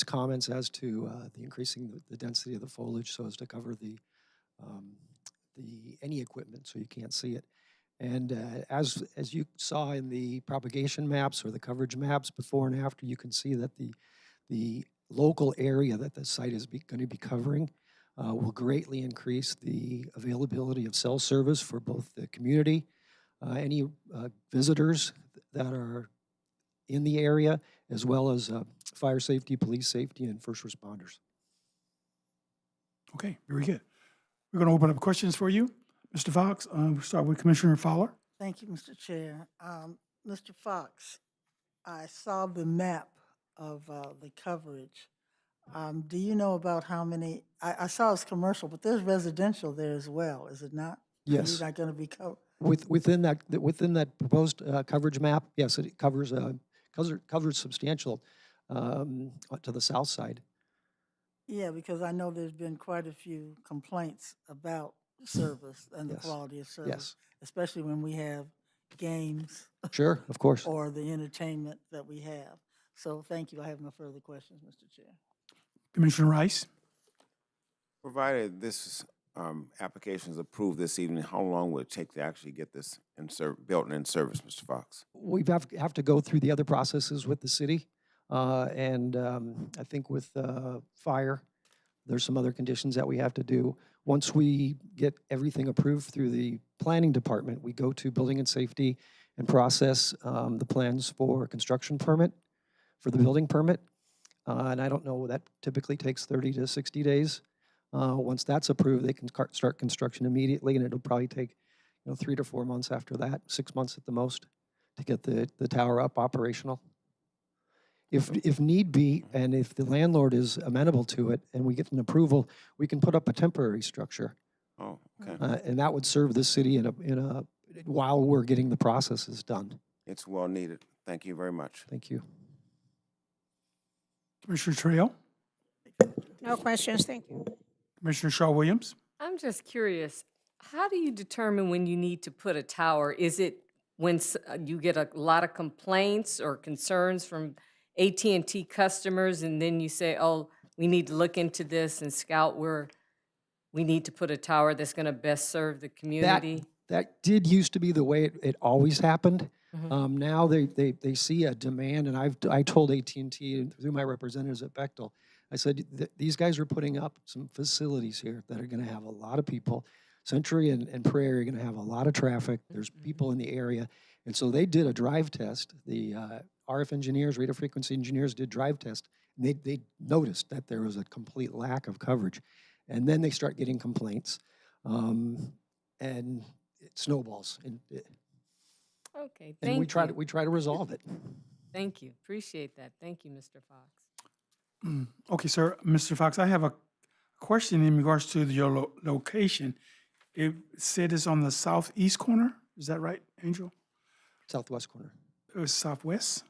comments as to the increasing the density of the foliage so as to cover the any equipment so you can't see it. And as you saw in the propagation maps or the coverage maps before and after, you can see that the local area that the site is going to be covering will greatly increase the availability of cell service for both the community, any visitors that are in the area, as well as fire safety, police safety, and first responders. Okay, very good. We're going to open up questions for you. Mr. Fox, we'll start with Commissioner Fowler. Thank you, Mr. Chair. Mr. Fox, I saw the map of the coverage. Do you know about how many, I saw it's commercial, but there's residential there as well, is it not? Yes. You're not going to be covered? Within that proposed coverage map, yes, it covers substantial to the south side. Yeah, because I know there's been quite a few complaints about service and the Yes. quality of service, Yes, especially when we have games sure, of course. or the entertainment that we have. So thank you. I have no further questions, Mr. Chair. Commissioner Rice. Provided this application is approved this evening, how long will it take to actually get this built and in service, Mr. Fox? We have to go through the other processes with the city, and I think with fire, there's some other conditions that we have to do. Once we get everything approved through the planning department, we go to building and safety and process the plans for construction permit, for the building permit. And I don't know, that typically takes 30 to 60 days. Once that's approved, they can start construction immediately, and it'll probably take 3 to 4 months after that, 6 months at the most, to get the tower up operational. If need be, and if the landlord is amenable to it, and we get an approval, we can put up a temporary structure, Oh, okay. and that would serve the city while we're getting the processes done. It's well needed. Thank you very much. Thank you. Commissioner Trail. No questions, thank you. Commissioner Shaw Williams. I'm just curious, how do you determine when you need to put a tower? Is it when you get a lot of complaints or concerns from AT&T customers, and then you say, oh, we need to look into this and scout where we need to put a tower that's going to best serve the community? That did used to be the way it always happened. Now they see a demand, and I told AT&T through my representatives at Bechtel, I said, these guys are putting up some facilities here that are going to have a lot of people. Century and Prairie are going to have a lot of traffic. There's people in the area. And so they did a drive test. The RF engineers, radio frequency engineers did drive test. And they noticed that there was a complete lack of coverage. And then they start getting complaints. And it snowballs. Okay, And thank we try you. to resolve it. Thank you. Appreciate that. Thank you, Mr. Fox. Okay, sir. Mr. Fox, I have a question in regards to your location. It said it's on the southeast corner. Is that right, Angel? Southwest corner. It was southwest.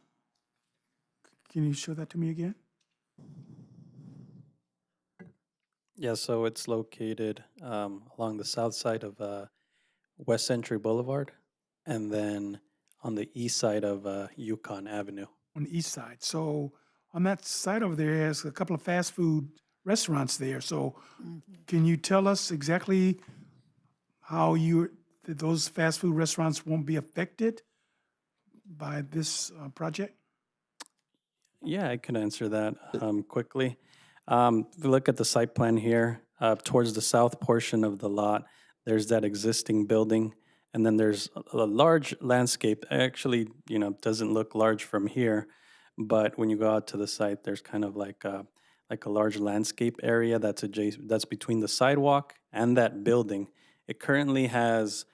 Can you show that to me again? Yeah, so it's located along the south side of West Century Boulevard, and then on the east side of Yukon Avenue. On the east side. So on that side over there, there's a couple of fast food restaurants there. So can you tell us exactly how those fast food restaurants won't be affected by this project? Yeah, I can answer that quickly. If you look at the site plan here, towards the south portion of the lot, there's that existing building, and then there's a large landscape. Actually, doesn't look large from here, but when you go out to the site, there's kind of like a large landscape area that's between the sidewalk and that building. It currently has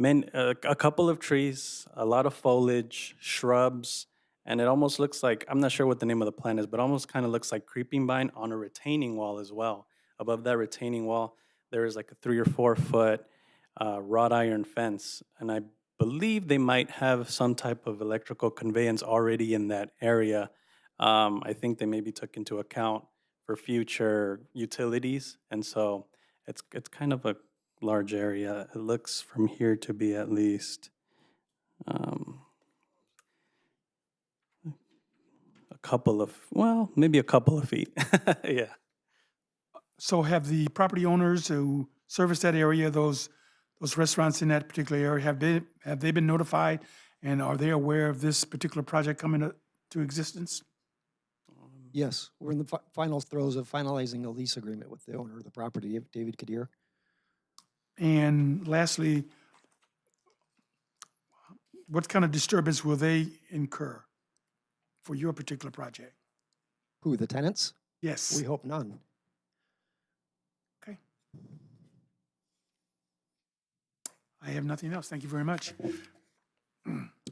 a couple of trees, a lot of foliage, shrubs, and it almost looks like, I'm not sure what the name of the plant is, but almost kind of looks like creeping vine on a retaining wall as well. Above that retaining wall, there is like a 3 or 4 foot wrought iron fence, and I believe they might have some type of electrical conveyance already in that area. I think they maybe took into account for future utilities, and so it's kind of a large area. It looks from here to be at least maybe a couple of feet. Yeah. So have the property owners who service that area, those restaurants in that particular area, have they been notified, and are they aware of this particular project coming to existence? Yes, we're in the final throes of finalizing a lease agreement with the owner of the property, David Kadir. And lastly, what kind of disturbance will they incur for your particular project? Who, the tenants? Yes. We hope none. Okay. I have nothing else. Thank you very much.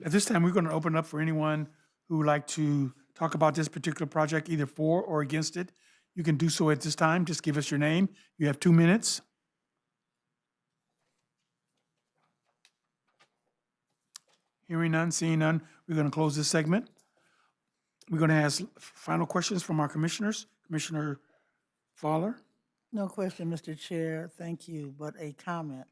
At this time, we're going to open up for anyone who would like to talk about this particular project, either for or against it. You can do so at this time. Just give us your name. You have 2 minutes. Hearing none, seeing none, we're going to close this segment. We're going to ask final questions from our commissioners. Commissioner Fowler, No question, Mr. Chair, thank you, but a comment.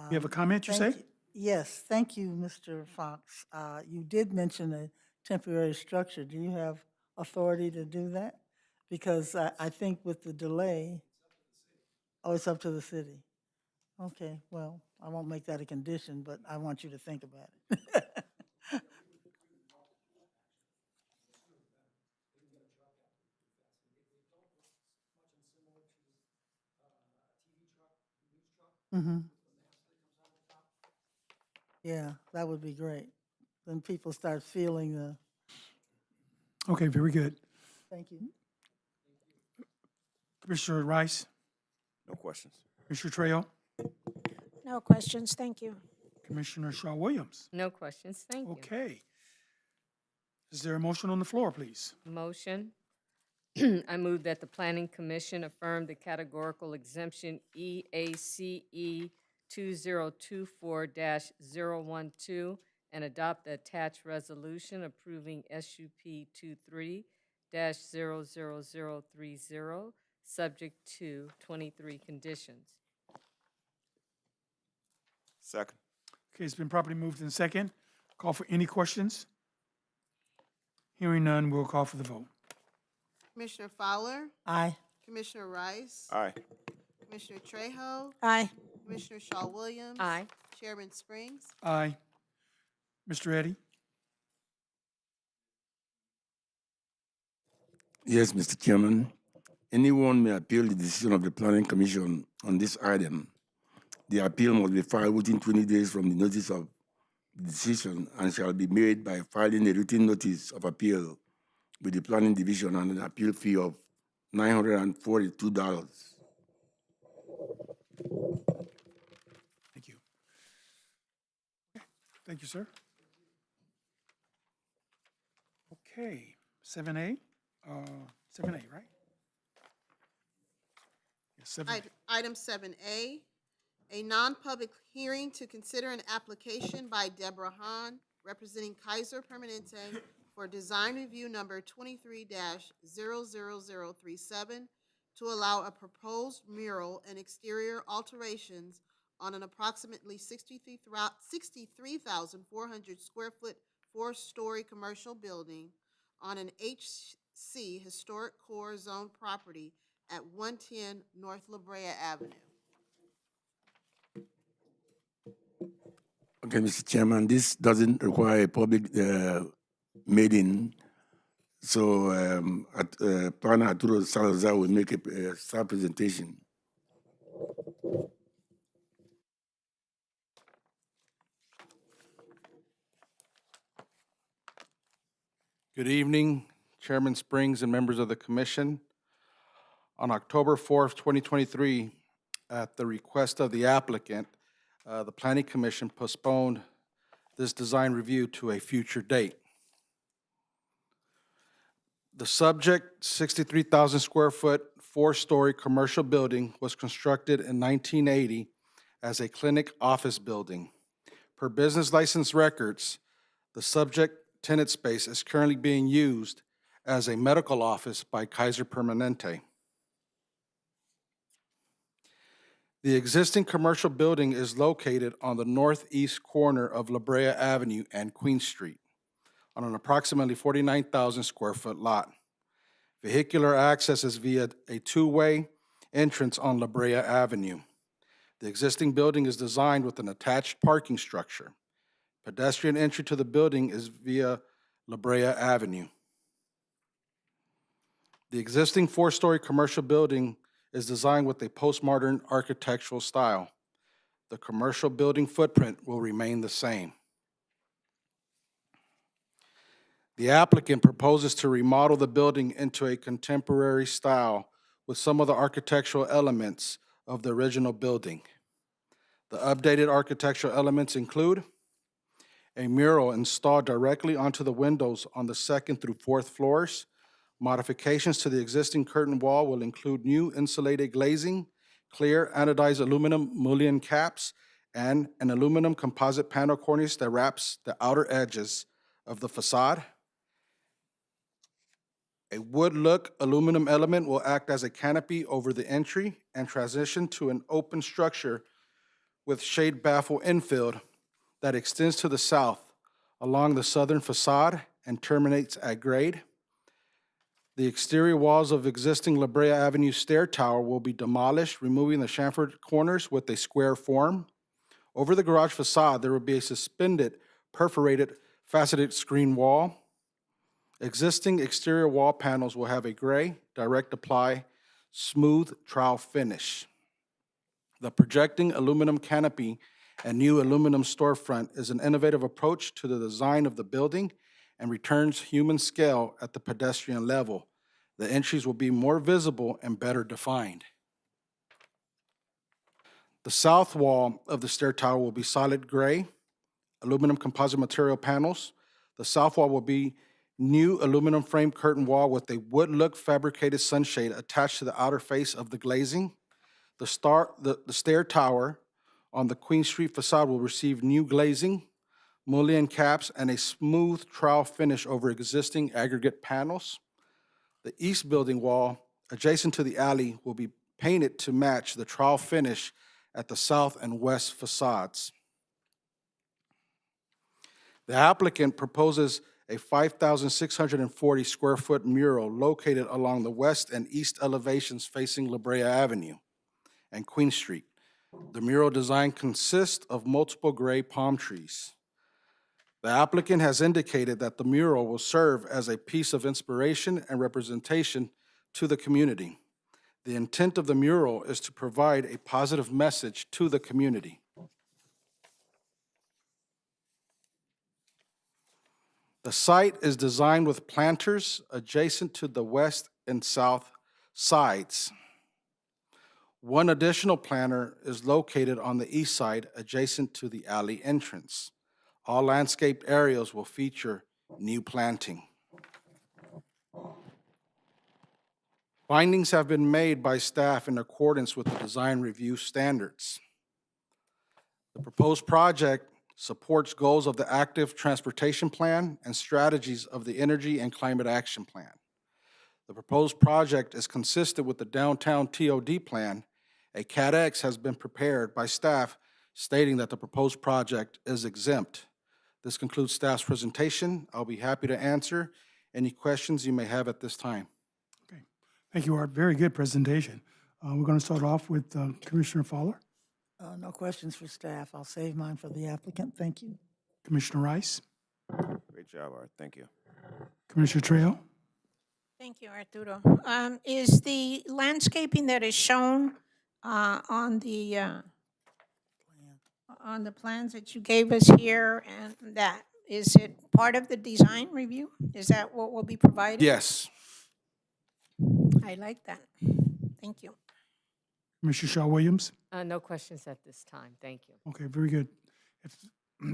you have a comment, you say? Thank you. Yes, thank you, Mr. Fox. You did mention a temporary structure. Do you have authority to do that? Because I think with the delay. Oh, it's up to the city. Okay, well, I won't make that a condition, but I want you to think about it. Mhm. Yeah, that would be great. Then people start feeling the, Okay, very good. thank you. Commissioner Rice, No questions. Commissioner Trejo, No questions, thank you. Commissioner Shaw Williams. No questions, thank you. Okay. Is there a motion on the floor, please? Motion. I move that the Planning Commission affirm the categorical exemption EACE 2024-012 and adopt the attached resolution approving SUP 23-00030, subject to 23 conditions. Second. Okay, it's been properly moved in second. Call for any questions? Hearing none, we'll call for the vote. Commissioner Fowler, Aye. Commissioner Rice, Aye. Commissioner Trejo, Aye. Commissioner Shaw Williams. Aye. Chairman Springs. Aye. Mr. Eddy? Yes, Mr. Chairman. Anyone may appeal the decision of the Planning Commission on this item. The appeal must be filed within 20 days from the notice of the decision and shall be made by filing a written notice of appeal with the Planning Division and an appeal fee of $942. Thank you. Thank you, sir. Okay, 7A, 7A, right? Yes, 7A. Item 7A, a non-public hearing to consider an application by Deborah Hahn, representing Kaiser Permanente, for design review number 23-00037 to allow a proposed mural and exterior alterations on an approximately 63,400 square foot, 4-story commercial building on an HC Historic Core Zone property at 110 North La Brea Avenue. Okay, Mr. Chairman, this doesn't require a public meeting. So Planner Arturo Salazar will make a staff presentation. Good evening, Chairman Springs and members of the commission. On October 4th, 2023, at the request of the applicant, the Planning Commission postponed this design review to a future date. The subject 63,000 square foot, 4-story commercial building was constructed in 1980 as a clinic office building. Per business license records, the subject tenant space is currently being used as a medical office by Kaiser Permanente. The existing commercial building is located on the northeast corner of La Brea Avenue and Queen Street on an approximately 49,000 square foot lot. Vehicular access is via a two-way entrance on La Brea Avenue. The existing building is designed with an attached parking structure. Pedestrian entry to the building is via La Brea Avenue. The existing four-story commercial building is designed with a postmodern architectural style. The commercial building footprint will remain the same. The applicant proposes to remodel the building into a contemporary style with some of the architectural elements of the original building. The updated architectural elements include a mural installed directly onto the windows on the second through fourth floors. Modifications to the existing curtain wall will include new insulated glazing, clear anodized aluminum mullion caps, and an aluminum composite panel cornice that wraps the outer edges of the facade. A wood-look aluminum element will act as a canopy over the entry and transition to an open structure with shade baffle infill that extends to the south along the southern facade and terminates at grade. The exterior walls of existing La Brea Avenue stair tower will be demolished, removing the chamfered corners with a square form. Over the garage facade, there will be a suspended, perforated, faceted screen wall. Existing exterior wall panels will have a gray, direct apply, smooth trowel finish. The projecting aluminum canopy and new aluminum storefront is an innovative approach to the design of the building and returns human scale at the pedestrian level. The entries will be more visible and better defined. The south wall of the stair tower will be solid gray, aluminum composite material panels. The south wall will be new aluminum frame curtain wall with a wood-look fabricated sunshade attached to the outer face of the glazing. The stair tower on the Queen Street facade will receive new glazing, mullion caps, and a smooth trowel finish over existing aggregate panels. The east building wall, adjacent to the alley, will be painted to match the trowel finish at the south and west facades. The applicant proposes a 5,640 square foot mural located along the west and east elevations facing La Brea Avenue and Queen Street. The mural design consists of multiple gray palm trees. The applicant has indicated that the mural will serve as a piece of inspiration and representation to the community. The intent of the mural is to provide a positive message to the community. The site is designed with planters adjacent to the west and south sides. One additional planter is located on the east side adjacent to the alley entrance. All landscaped areas will feature new planting. Findings have been made by staff in accordance with the design review standards. The proposed project supports goals of the active transportation plan and strategies of the energy and climate action plan. The proposed project is consistent with the downtown TOD plan. A CADX has been prepared by staff stating that the proposed project is exempt. This concludes staff's presentation. I'll be happy to answer any questions you may have at this time. Okay. Thank you, Art. Very good presentation. We're going to start off with Commissioner Fowler, No questions for staff. I'll save mine for the applicant. Thank you. Commissioner Rice, Great job, Art. Thank you. Commissioner Trejo. Thank you, Arturo. Is the landscaping that is shown on the plans that you gave us here, and that, is it part of the design review? Is that what will be provided? Yes. I like that. Thank you. Commissioner Shaw Williams. No questions at this time. Thank you. Okay, very good.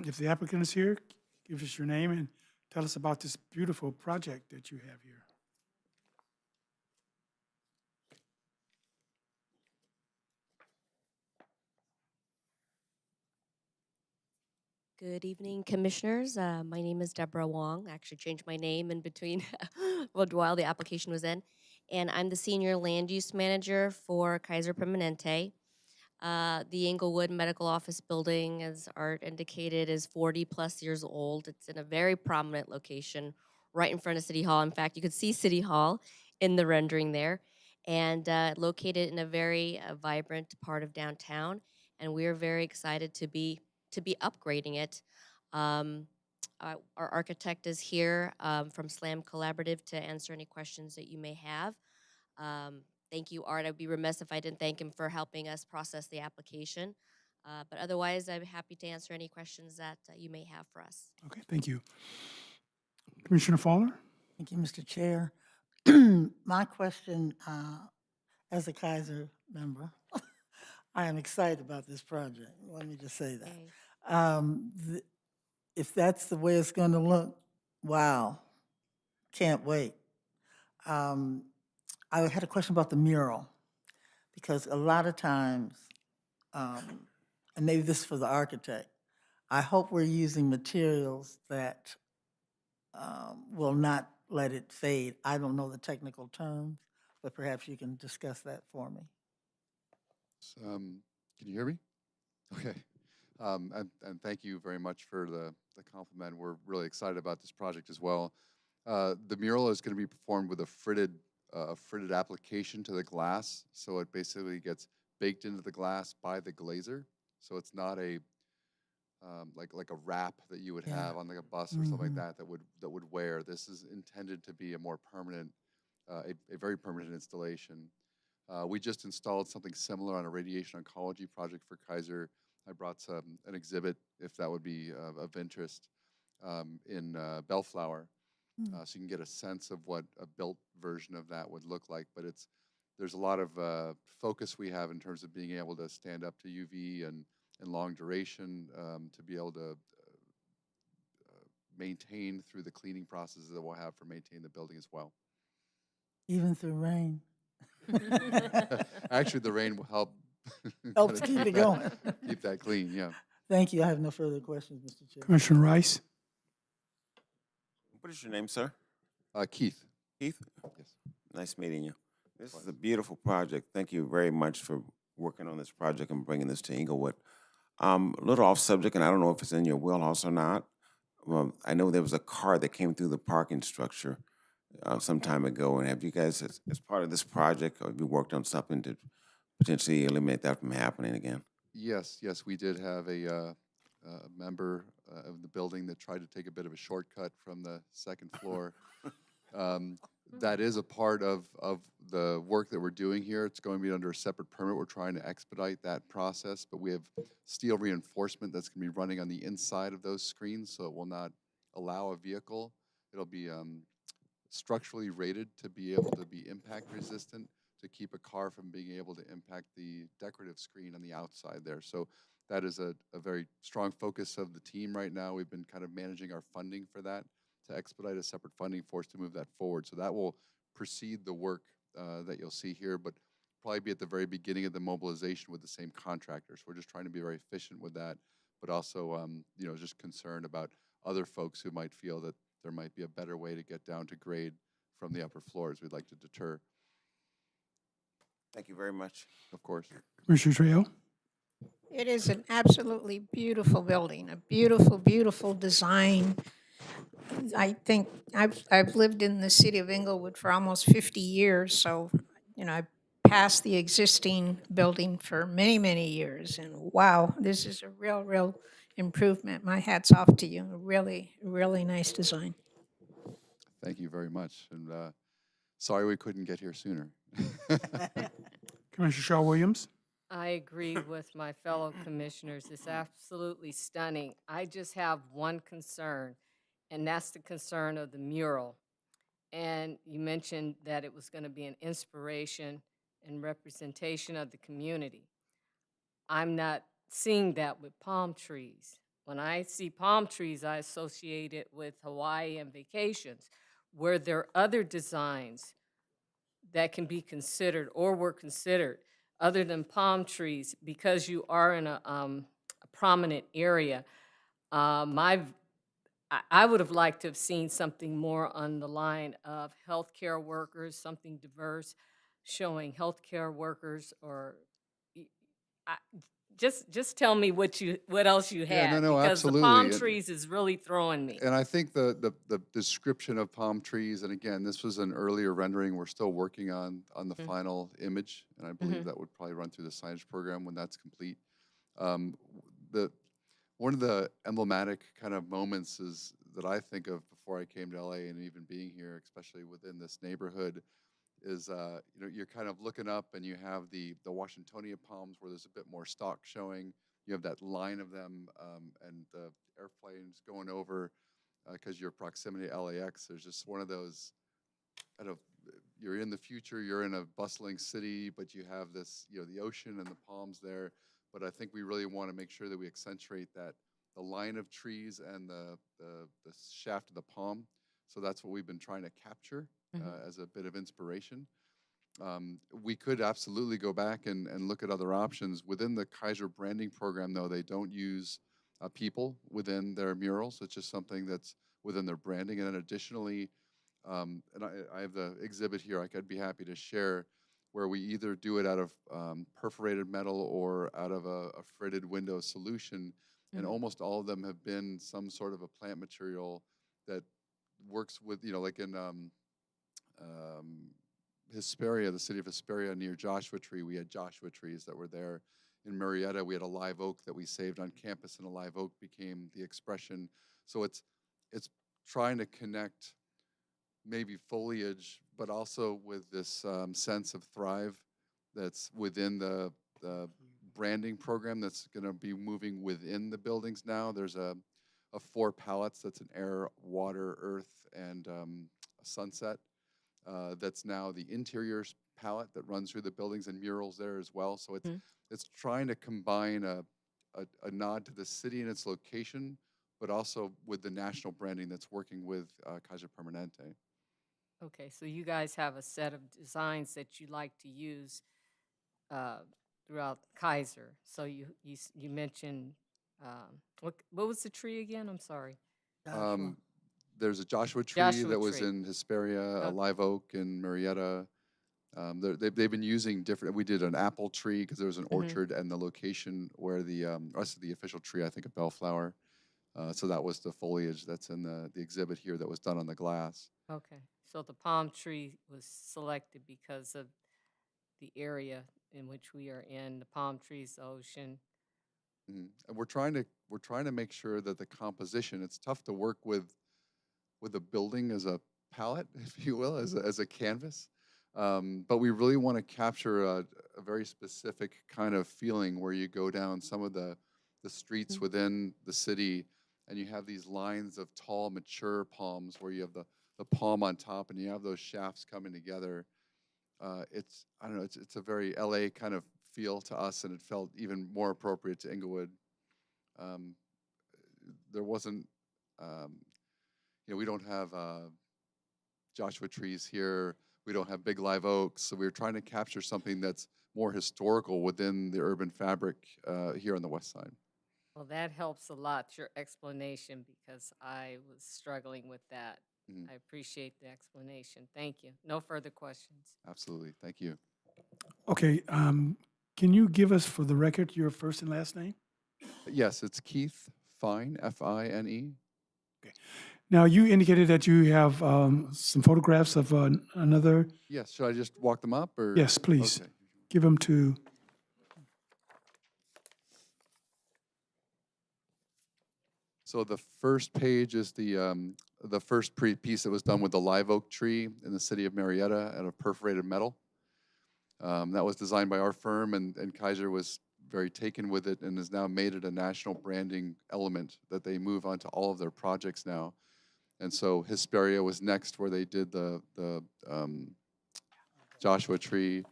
If the applicant is here, give us your name and tell us about this beautiful project that you have here. Good evening, commissioners. My name is Deborah Wong. I actually changed my name in between while the application was in. And I'm the senior land use manager for Kaiser Permanente. The Inglewood Medical Office building, as Art indicated, is 40 plus years old. It's in a very prominent location right in front of City Hall. In fact, you could see City Hall in the rendering there. And located in a very vibrant part of downtown. And we're very excited to be upgrading it. Our architect is here from SLAM Collaborative to answer any questions that you may have. Thank you, Art. I'd be remiss if I didn't thank him for helping us process the application. But otherwise, I'm happy to answer any questions that you may have for us. Okay, thank you. Commissioner Fowler? Thank you, Mr. Chair. My question, as a Kaiser member, I am excited about this project. Let me just say that. Okay. If that's the way it's going to look, wow, can't wait. I had a question about the mural, because a lot of times, and maybe this is for the architect, I hope we're using materials that will not let it fade. I don't know the technical terms, but perhaps you can discuss that for me. Can you hear me? Okay. And thank you very much for the compliment. We're really excited about this project as well. The mural is going to be performed with a fritted application to the glass, so it basically gets baked into the glass by the glazer. So it's not a like a wrap that you would have on like a bus or something like that that would wear. This is intended to be a more permanent, a very permanent installation. We just installed something similar on a radiation oncology project for Kaiser. I brought an exhibit, if that would be of interest, in Bellflower, so you can get a sense of what a built version of that would look like. But there's a lot of focus we have in terms of being able to stand up to UV and long duration, to be able to maintain through the cleaning processes that we'll have for maintaining the building as well. Even through rain. Actually, the rain will help. Help to keep it going. Keep that clean, yeah. Thank you. I have no further questions, Mr. Chair. Commissioner Rice? What is your name, sir? Keith. Keith? Yes. Nice meeting you. This is a beautiful project. Thank you very much for working on this project and bringing this to Inglewood. A little off subject, and I don't know if it's in your wheelhouse or not. Well, I know there was a car that came through the parking structure some time ago, and have you guys, as part of this project, have you worked on something to potentially eliminate that from happening again? Yes, we did have a member of the building that tried to take a bit of a shortcut from the second floor. That is a part of the work that we're doing here. It's going to be under a separate permit. We're trying to expedite that process, but we have steel reinforcement that's going to be running on the inside of those screens, so it will not allow a vehicle. It'll be structurally rated to be able to be impact resistant, to keep a car from being able to impact the decorative screen on the outside there. So that is a very strong focus of the team right now. We've been kind of managing our funding for that, to expedite a separate funding force to move that forward. So that will precede the work that you'll see here, but probably be at the very beginning of the mobilization with the same contractors. We're just trying to be very efficient with that, but also just concerned about other folks who might feel that there might be a better way to get down to grade from the upper floors. We'd like to deter. Thank you very much. Of course. Commissioner Trejo? It is an absolutely beautiful building, a beautiful, beautiful design. I think I've lived in the city of Inglewood for almost 50 years, so I passed the existing building for many, many years, and wow, this is a real improvement. My hat's off to you. A really, really nice design. Thank you very much, and sorry we couldn't get here sooner. Commissioner Shaw Williams? I agree with my fellow commissioners. It's absolutely stunning. I just have one concern, and that's the concern of the mural. And you mentioned that it was going to be an inspiration and representation of the community. I'm not seeing that with palm trees. When I see palm trees, I associate it with Hawaii and vacations. Were there other designs that can be considered or were considered other than palm trees, because you are in a prominent area? I would have liked to have seen something more on the line of healthcare workers, something diverse, showing healthcare workers, or just tell me what else you Yeah, had, no, because the absolutely. palm And- trees is really throwing me. And I think the description of palm trees, and again, this was an earlier rendering. We're still working on the final image, and I believe that would probably run through the signage program when that's complete. One of the emblematic kind of moments is that I think of before I came to LA, and even being here, especially within this neighborhood, is, you know, you're kind of looking up and you have the Washingtonia palms where there's a bit more stalk showing. You have that line of them, and the airplanes going over because your proximity to LAX. There's just one of those, I don't know, you're in the future, you're in a bustling city, but you have this, you know, the ocean and the palms there. But I think we really want to make sure that we accentuate that, the line of trees and the shaft of the palm. So that's what we've been trying to capture as a bit of inspiration. We could absolutely go back and look at other options. Within the Kaiser branding program, though, they don't use people within their murals. It's just something that's within their branding. And then additionally, and I have the exhibit here I'd be happy to share, where we either do it out of perforated metal or out of a fritted window solution. And almost all of them have been some sort of a plant material that works with, you know, like in Hesperia, the city of Hesperia near Joshua Tree, we had Joshua trees that were there. In Marietta, we had a live oak that we saved on campus, and a live oak became the expression. So it's trying to connect maybe foliage, but also with this sense of thrive that's within the branding program that's going to be moving within the buildings now. There's a 4 palettes that's an air, water, earth, and a sunset. That's now the interiors palette that runs through the buildings, and murals there as well. So it's trying to combine a nod to the city and its location, but also with the national branding that's working with Kaiser Permanente. Okay, so you guys have a set of designs that you like to use throughout Kaiser. So you mentioned, what was the tree again? I'm sorry. Joshua. There's a Joshua tree Joshua that was tree. in Hesperia, a Okay. live oak in Marietta. They've been using different. We did an apple tree because there was an orchard, and the location where the rest of the official tree, I think, a bellflower. So that was the foliage that's in the exhibit here that was done on the glass. Okay, so the palm tree was selected because of the area in which we are in, the palm trees, the ocean. And we're trying to make sure that the composition. It's tough to work with a building as a palette, if you will, as a canvas. But we really want to capture a very specific kind of feeling where you go down some of the streets within the city, and you have these lines of tall, mature palms where you have the palm on top, and you have those shafts coming together. It's, I don't know, it's a very LA kind of feel to us, and it felt even more appropriate to Inglewood. There wasn't, you know, we don't have Joshua trees here. We don't have big live oaks. So we were trying to capture something that's more historical within the urban fabric here on the west side. Well, that helps a lot, your explanation, because I was struggling with that. I appreciate the explanation. Thank you. No further questions. Absolutely. Thank you. Okay, can you give us, for the record, your first and last name? Yes, it's Keith Fine, Fine. Now, you indicated that you have some photographs of another. Yes, should I just walk them up or? Yes, please. Okay. Give them to. So the first page is the first piece that was done with the live oak tree in the city of Marietta out of perforated metal. That was designed by our firm, and Kaiser was very taken with it and has now made it a national branding element that they move onto all of their projects now. And so Hesperia was next, where they did the Joshua tree.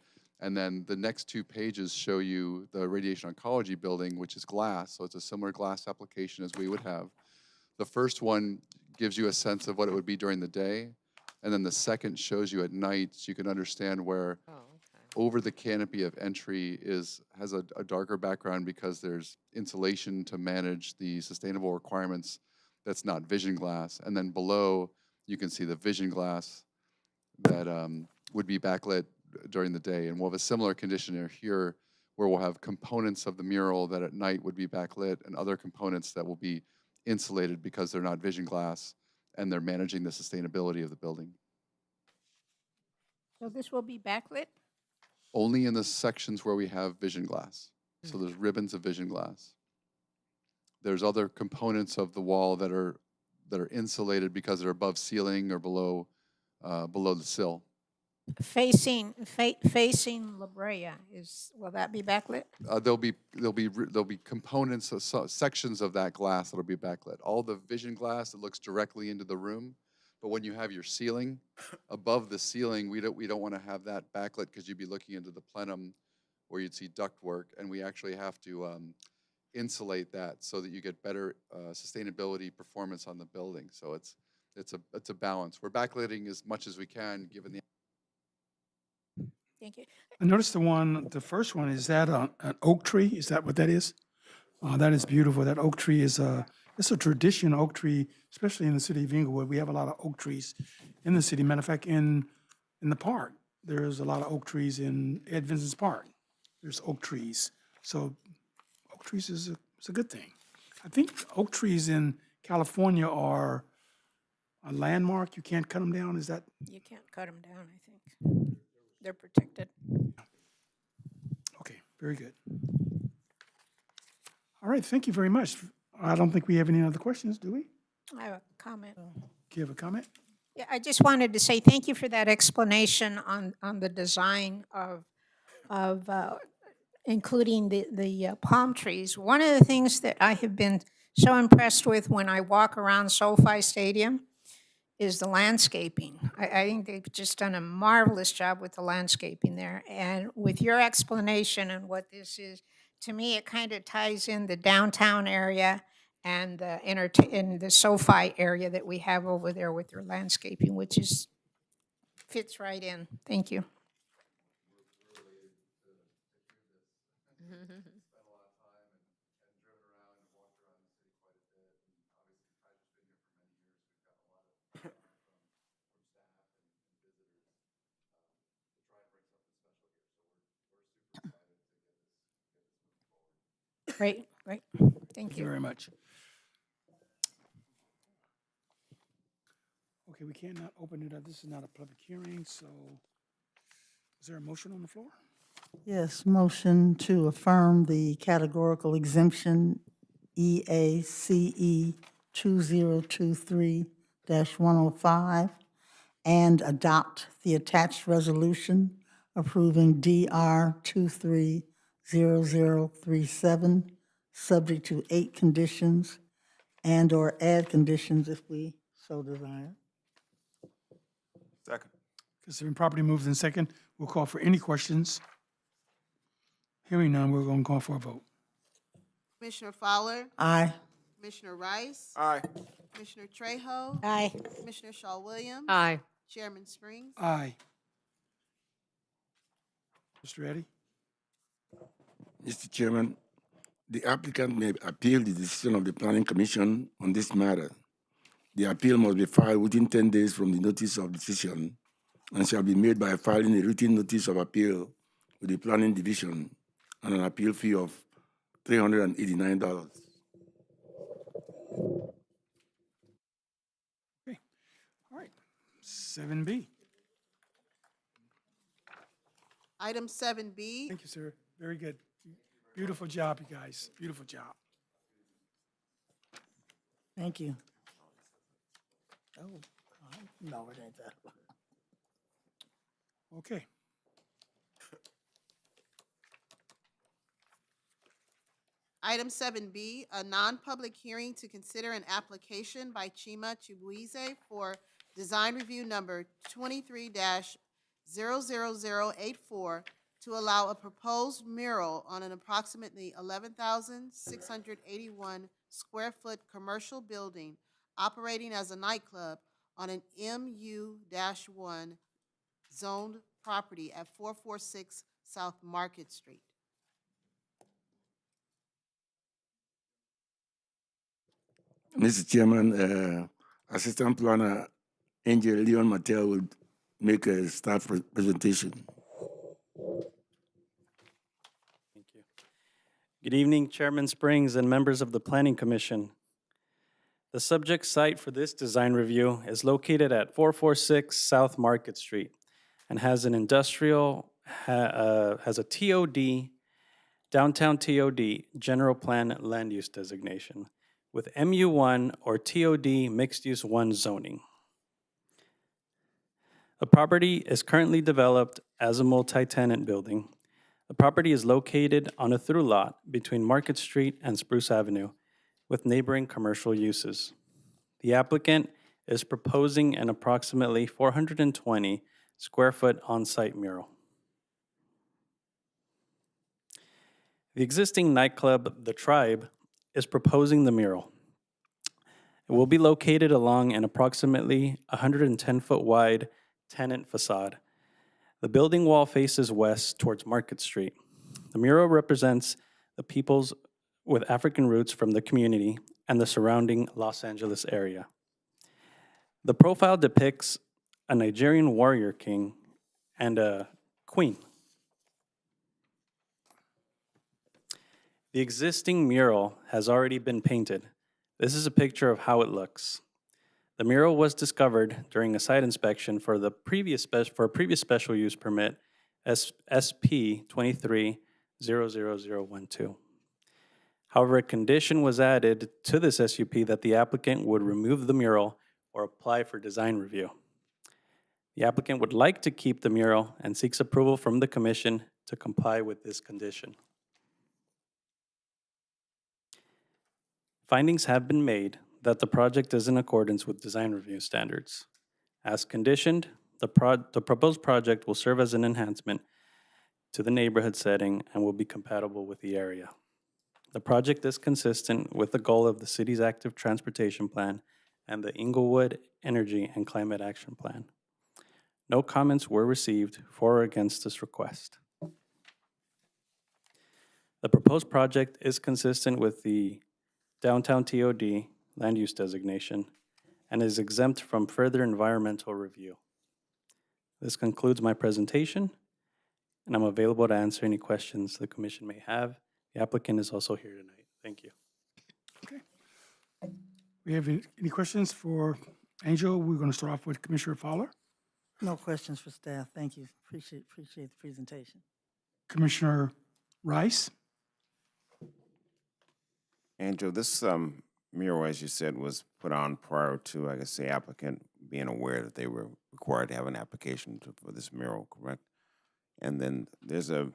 And then the next 2 pages show you the radiation oncology building, which is glass. So it's a similar glass application as we would have. The first one gives you a sense of what it would be during the day. And then the second shows you at night, so you can understand where over the canopy of entry has a darker background because there's insulation to manage the sustainable requirements that's not vision glass. And then below, you can see the vision glass that would be backlit during the day. And we'll have a similar condition here where we'll have components of the mural that at night would be backlit and other components that will be insulated because they're not vision glass and they're managing the sustainability of the building. So this will be backlit? Only in the sections where we have vision glass. So there's ribbons of vision glass. There's other components of the wall that are insulated because they're above ceiling or below the sill. facing La Brea, will that be backlit? There'll be components, sections of that glass that'll be backlit. All the vision glass that looks directly into the room, but when you have your ceiling, above the ceiling, we don't want to have that backlit because you'd be looking into the plenum where you'd see ductwork, and we actually have to insulate that so that you get better sustainability performance on the building. So it's a balance. We're backlighting as much as we can given the. Thank you. I noticed the first one, is that an oak tree? Is that what that is? That is beautiful. That oak tree is it's a tradition, oak tree, especially in the city of Inglewood. We have a lot of oak trees in the city. Matter of fact, in the park, there's a lot of oak trees in Ed Vincent's Park. There's oak trees. So oak trees is a good thing. I think oak trees in California are a landmark. You can't cut them down. Is that? You can't cut them down, I think. They're protected. Okay, very good. All right, thank you very much. I don't think we have any other questions, do we? I have a comment. Do you have a comment? Yeah, I just wanted to say thank you for that explanation on the design of including the palm trees. One of the things that I have been so impressed with when I walk around SoFi Stadium is the landscaping. I think they've just done a marvelous job with the landscaping there. And with your explanation and what this is, to me, it kind of ties in the downtown area and the in the SoFi area that we have over there with their landscaping, which is fits right in. Thank you. Great, great. Thank Thank you you. very much. Okay, we cannot open it up. This is not a public hearing, so is there a motion on the floor? Yes, motion to affirm the categorical exemption EACE 2023-105 and adopt the attached resolution approving DR 230037, subject to 8 conditions and/or add conditions if we so desire. Second. It's been properly moved in second. We'll call for any questions. Hearing none, we're going to call for a vote. Commissioner Fowler, Aye. Commissioner Rice, Aye. Commissioner Trejo, Aye. Commissioner Shaw Williams. Aye. Chairman Springs. Aye. Mr. Eddy? Mr. Chairman, the applicant may appeal the decision of the Planning Commission on this matter. The appeal must be filed within 10 days from the notice of decision and shall be made by filing a written notice of appeal with the Planning Division and an appeal fee of $389. Okay. All right. 7B. Item 7B, Thank you, sir. Very good. Beautiful job, you guys. Beautiful job. Thank you. Oh, no, it ain't that. Okay. Item 7B, a non-public hearing to consider an application by Chima Chibuize for design review number 23-00084 to allow a proposed mural on an approximately 11,681 square foot commercial building operating as a nightclub on an MU-1 zoned property at 446 South Market Street. Mr. Chairman, Assistant Planner Angel Leon Mattel will make a staff presentation. Thank you. Good evening, Chairman Springs and members of the Planning Commission. The subject site for this design review is located at 446 South Market Street and has an industrial, has a TOD, downtown TOD, general plan land use designation with MU1 or TOD mixed use 1 zoning. The property is currently developed as a multi-tenant building. The property is located on a through lot between Market Street and Spruce Avenue with neighboring commercial uses. The applicant is proposing an approximately 420 square foot on-site mural. The existing nightclub, The Tribe, is proposing the mural. It will be located along an approximately 110-foot wide tenant facade. The building wall faces west towards Market Street. The mural represents the peoples with African roots from the community and the surrounding Los Angeles area. The profile depicts a Nigerian warrior king and a queen. The existing mural has already been painted. This is a picture of how it looks. The mural was discovered during a site inspection for a previous special use permit, SP 23-00012. However, a condition was added to this SUP that the applicant would remove the mural or apply for design review. The applicant would like to keep the mural and seeks approval from the commission to comply with this condition. Findings have been made that the project is in accordance with design review standards. As conditioned, the proposed project will serve as an enhancement to the neighborhood setting and will be compatible with the area. The project is consistent with the goal of the city's active transportation plan and the Inglewood Energy and Climate Action Plan. No comments were received for or against this request. The proposed project is consistent with the downtown TOD land use designation and is exempt from further environmental review. This concludes my presentation, and I'm available to answer any questions the commission may have. The applicant is also here tonight. Thank you. Okay. We have any questions for Angel? We're going to start off with Commissioner Fowler. No questions for staff. Thank you. Appreciate the presentation. Commissioner Rice. Angel, this mural, as you said, was put on prior to, I guess, the applicant being aware that they were required to have an application for this mural, correct? And then there's a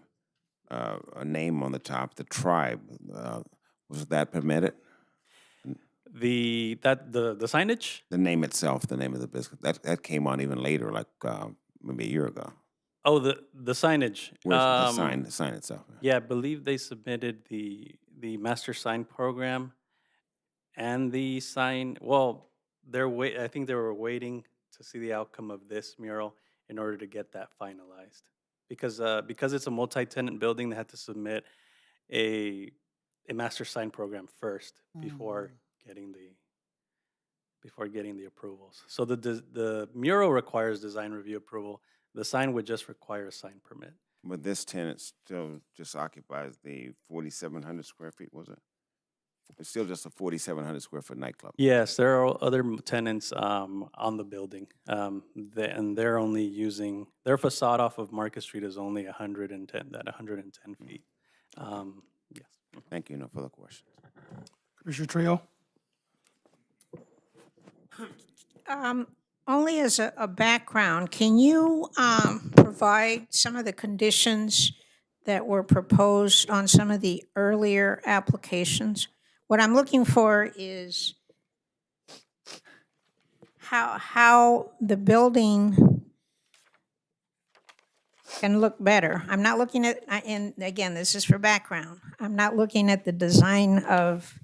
name on the top, The Tribe. Was that permitted? The signage? The name itself, the name of the business, that came on even later, like maybe a year ago. Oh, the signage. Where's the sign itself? Yeah, I believe they submitted the master sign program and the sign. Well, I think they were waiting to see the outcome of this mural in order to get that finalized. Because it's a multi-tenant building, they had to submit a master sign program first before getting the approvals. So the mural requires design review approval. The sign would just require a sign permit. But this tenant still just occupies the 4,700 square feet, was it? It's still just a 4,700 square foot nightclub. Yes, there are other tenants on the building, and they're only using their facade off of Market Street is only 110 feet. Yes. Thank you. No further questions. Commissioner Trio. Only as a background, can you provide some of the conditions that were proposed on some of the earlier applications? What I'm looking for is how the building can look better. I'm not looking at, and again, this is for background, I'm not looking at the design of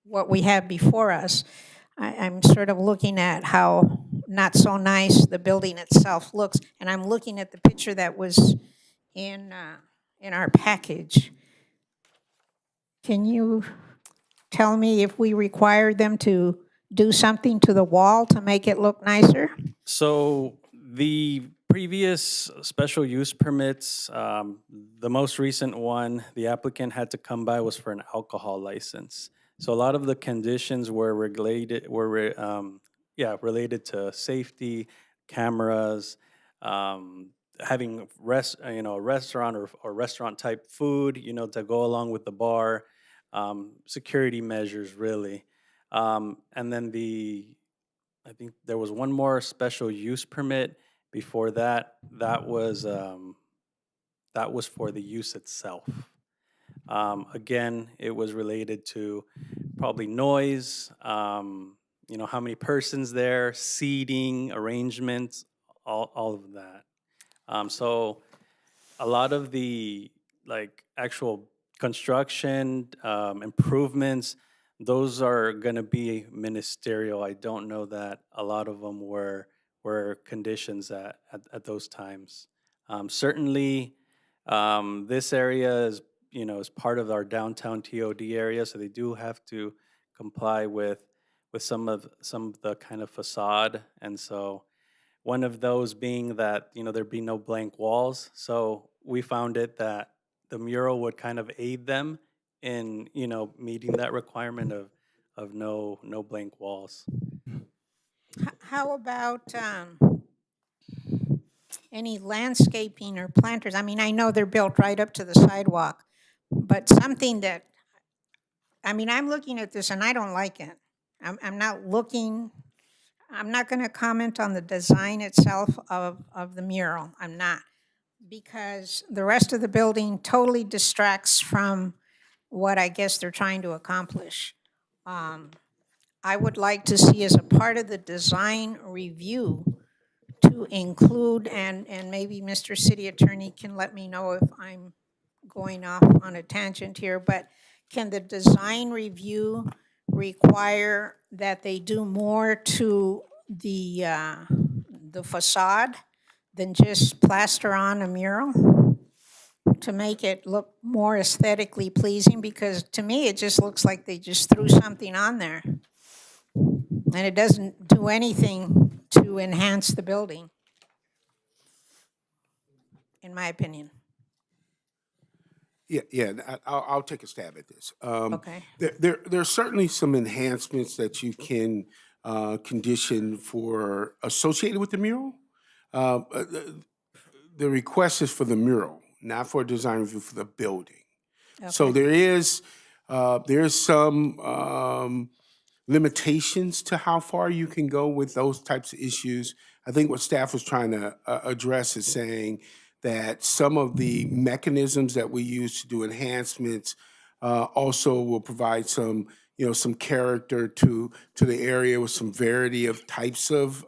what we have before us. I'm sort of looking at how not so nice the building itself looks, and I'm looking at the picture that was in our package. Can you tell me if we required them to do something to the wall to make it look nicer? So the previous special use permits, the most recent one, the applicant had to come by was for an alcohol license. So a lot of the conditions were related to safety, cameras, having restaurant or restaurant type food, to go along with the bar, security measures really, and then the I think there was one more special use permit. Before that, that was for the use itself. Again, it was related to probably noise, how many persons there, seating, arrangements, all of that. So a lot of the actual construction improvements, those are going to be ministerial. I don't know that a lot of them were conditions at those times. Certainly, this area is part of our downtown TOD area, so they do have to comply with some of the kind of facade, and so one of those being that there'd be no blank walls. So we found it that the mural would kind of aid them in meeting that requirement of no blank walls. How about any landscaping or planters? I mean, I know they're built right up to the sidewalk, but something that, I mean, I'm looking at this and I don't like it. I'm not going to comment on the design itself of the mural. I'm not. Because the rest of the building totally distracts from what I guess they're trying to accomplish. I would like to see as a part of the design review to include, and maybe Mr. City Attorney can let me know if I'm going off on a tangent here, but can the design review require that they do more to the facade than just plaster on a mural to make it look more aesthetically pleasing? Because to me, it just looks like they just threw something on there. And it doesn't do anything to enhance the building, in my opinion. Yeah, I'll take a stab at this. Okay. There are certainly some enhancements that you can condition for associated with the mural. The request is for the mural, not for a design review for the building. So Okay. there is some limitations to how far you can go with those types of issues. I think what staff was trying to address is saying that some of the mechanisms that we use to do enhancements also will provide some, some character to the area with some variety of types of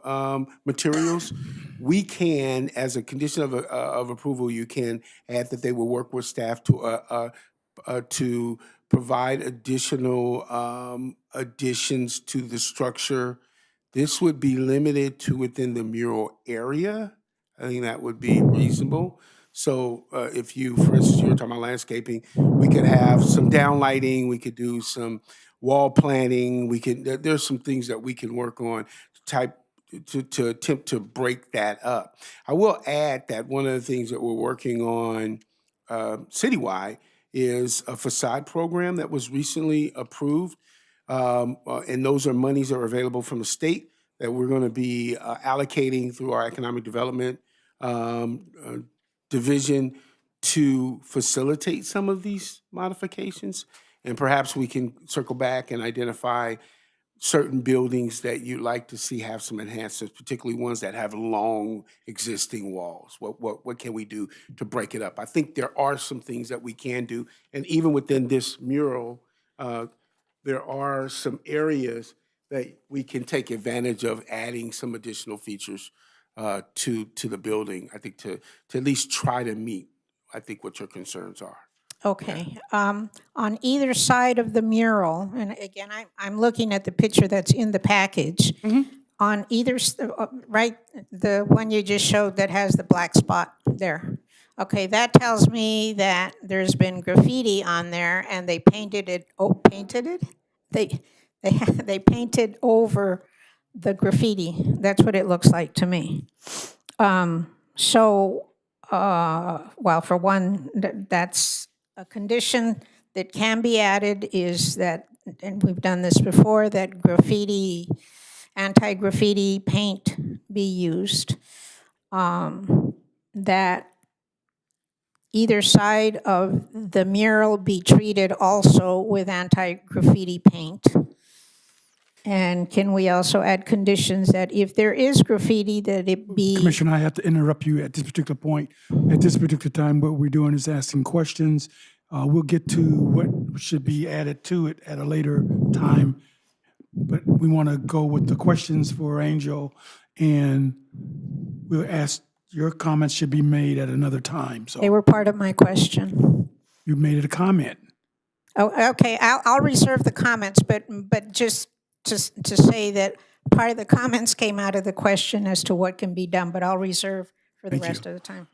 materials. We can, as a condition of approval, you can add that they will work with staff to provide additional additions to the structure. This would be limited to within the mural area. I think that would be reasonable. So if you, for instance, you're talking about landscaping, we could have some downlighting, we could do some wall planting, there's some things that we can work on to attempt to break that up. I will add that one of the things that we're working on citywide is a facade program that was recently approved. And those are monies that are available from the state that we're going to be allocating through our economic development division to facilitate some of these modifications. And perhaps we can circle back and identify certain buildings that you'd like to see have some enhancements, particularly ones that have long existing walls. What can we do to break it up? I think there are some things that we can do. And even within this mural, there are some areas that we can take advantage of adding some additional features to the building, I think, to at least try to meet, I think, what your concerns are. Okay. On either side of the mural, and again, I'm looking at the picture that's in the package. On either, right, the one you just showed that has the black spot there. Okay, that tells me that there's been graffiti on there and they painted it, painted it? They painted over the graffiti. That's what it looks like to me. Well, for one, that's a condition that can be added is that, and we've done this before, that anti-graffiti paint be used. That either side of the mural be treated also with anti-graffiti paint. And can we also add conditions that if there is graffiti, that it be? Commissioner, I have to interrupt you at this particular point. At this particular time, what we're doing is asking questions. We'll get to what should be added to it at a later time. But we want to go with the questions for Angel, and we'll ask, your comments should be made at another time. They So were part of my question. you made it a comment. Oh, okay, I'll reserve the comments, but just to say that part of the comments came out of the question as to what can be done, but I'll reserve for the Thank you. rest of the time.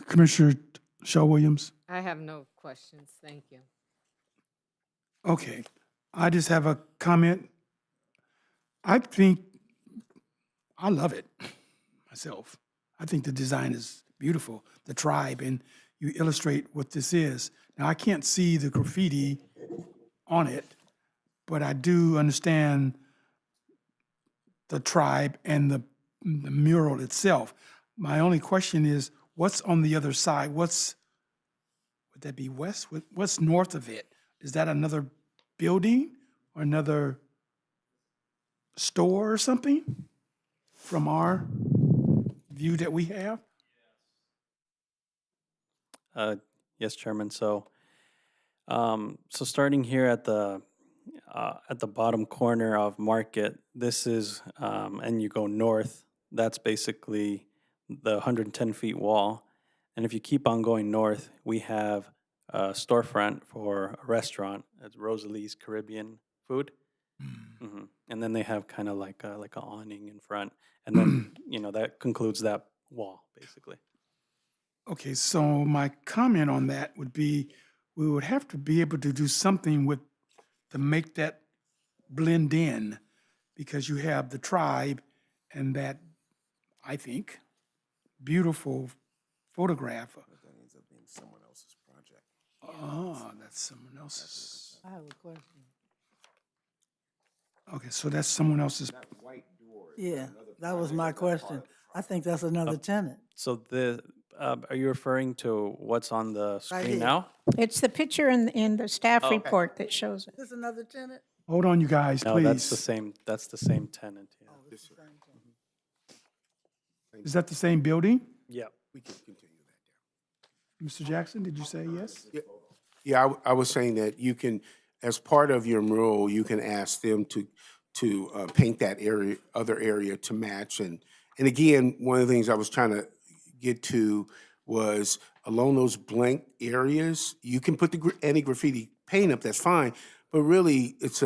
Commissioner Shaw Williams? I have no questions, thank you. Okay, I just have a comment. I think, I love it myself. I think the design is beautiful, the tribe, and you illustrate what this is. Now, I can't see the graffiti on it, but I do understand the tribe and the mural itself. My only question is, what's on the other side? Would that be west? What's north of it? Is that another building or another store or something from our view that we have? Yes, Chairman. So starting here at the bottom corner of Market, this is, and you go north, that's basically the 110 feet wall. And if you keep on going north, we have a storefront for a restaurant. It's Rosalie's Caribbean Food. And then they have kind of like an awning in front. And then, that concludes that wall, basically. Okay, so my comment on that would be, we would have to be able to do something to make that blend in, because you have the tribe and that, I think, beautiful photograph. That ends up being someone else's project. Oh, that's someone else's. I have a question. Okay, so that's someone else's. Yeah, that was my question. I think that's another tenant. So are you referring to what's on the screen here. now? It's the picture in the staff report that shows it. Is this another tenant? Hold on, you guys, No, please. that's the same tenant. Yeah. Is that the same building? Yep. We can continue that. Mr. Jackson, did you say yes? Yeah, I was saying that you can, as part of your mural, you can ask them to paint that other area to match. And again, one of the things I was trying to get to was along those blank areas, you can put any graffiti paint up, that's fine. But really, it's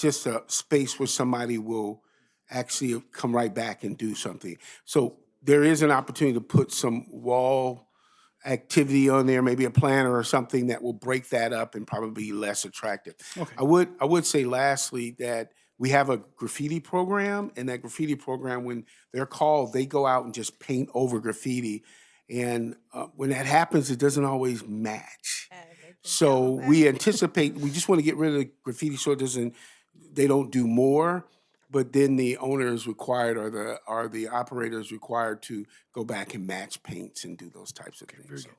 just a space where somebody will actually come right back and do something. So there is an opportunity to put some wall activity on there, maybe a planter or something that will break that up and probably be less attractive. Okay. I would say lastly that we have a graffiti program, and that graffiti program, when they're called, they go out and just paint over graffiti. And when that happens, it doesn't always match. So we anticipate, we just want to get rid of the graffiti so they don't do more. But then the owner is required, or the operator is required to go back and match paints and do those types of things. So,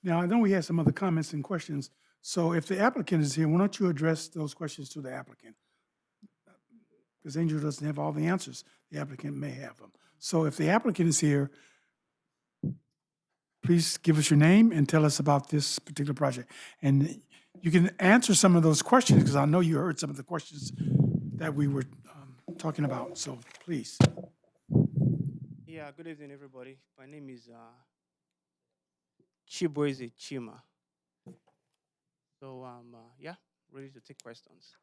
Now, I know we had some other comments and questions. So if the applicant is here, why don't you address those questions to the applicant? Because Angel doesn't have all the answers. The applicant may have them. So if the applicant is here, please give us your name and tell us about this particular project. And you can answer some of those questions, because I know you heard some of the questions that we were talking about. So please. Yeah, good evening, everybody. My name is Chiboise Chima. So, ready to take questions.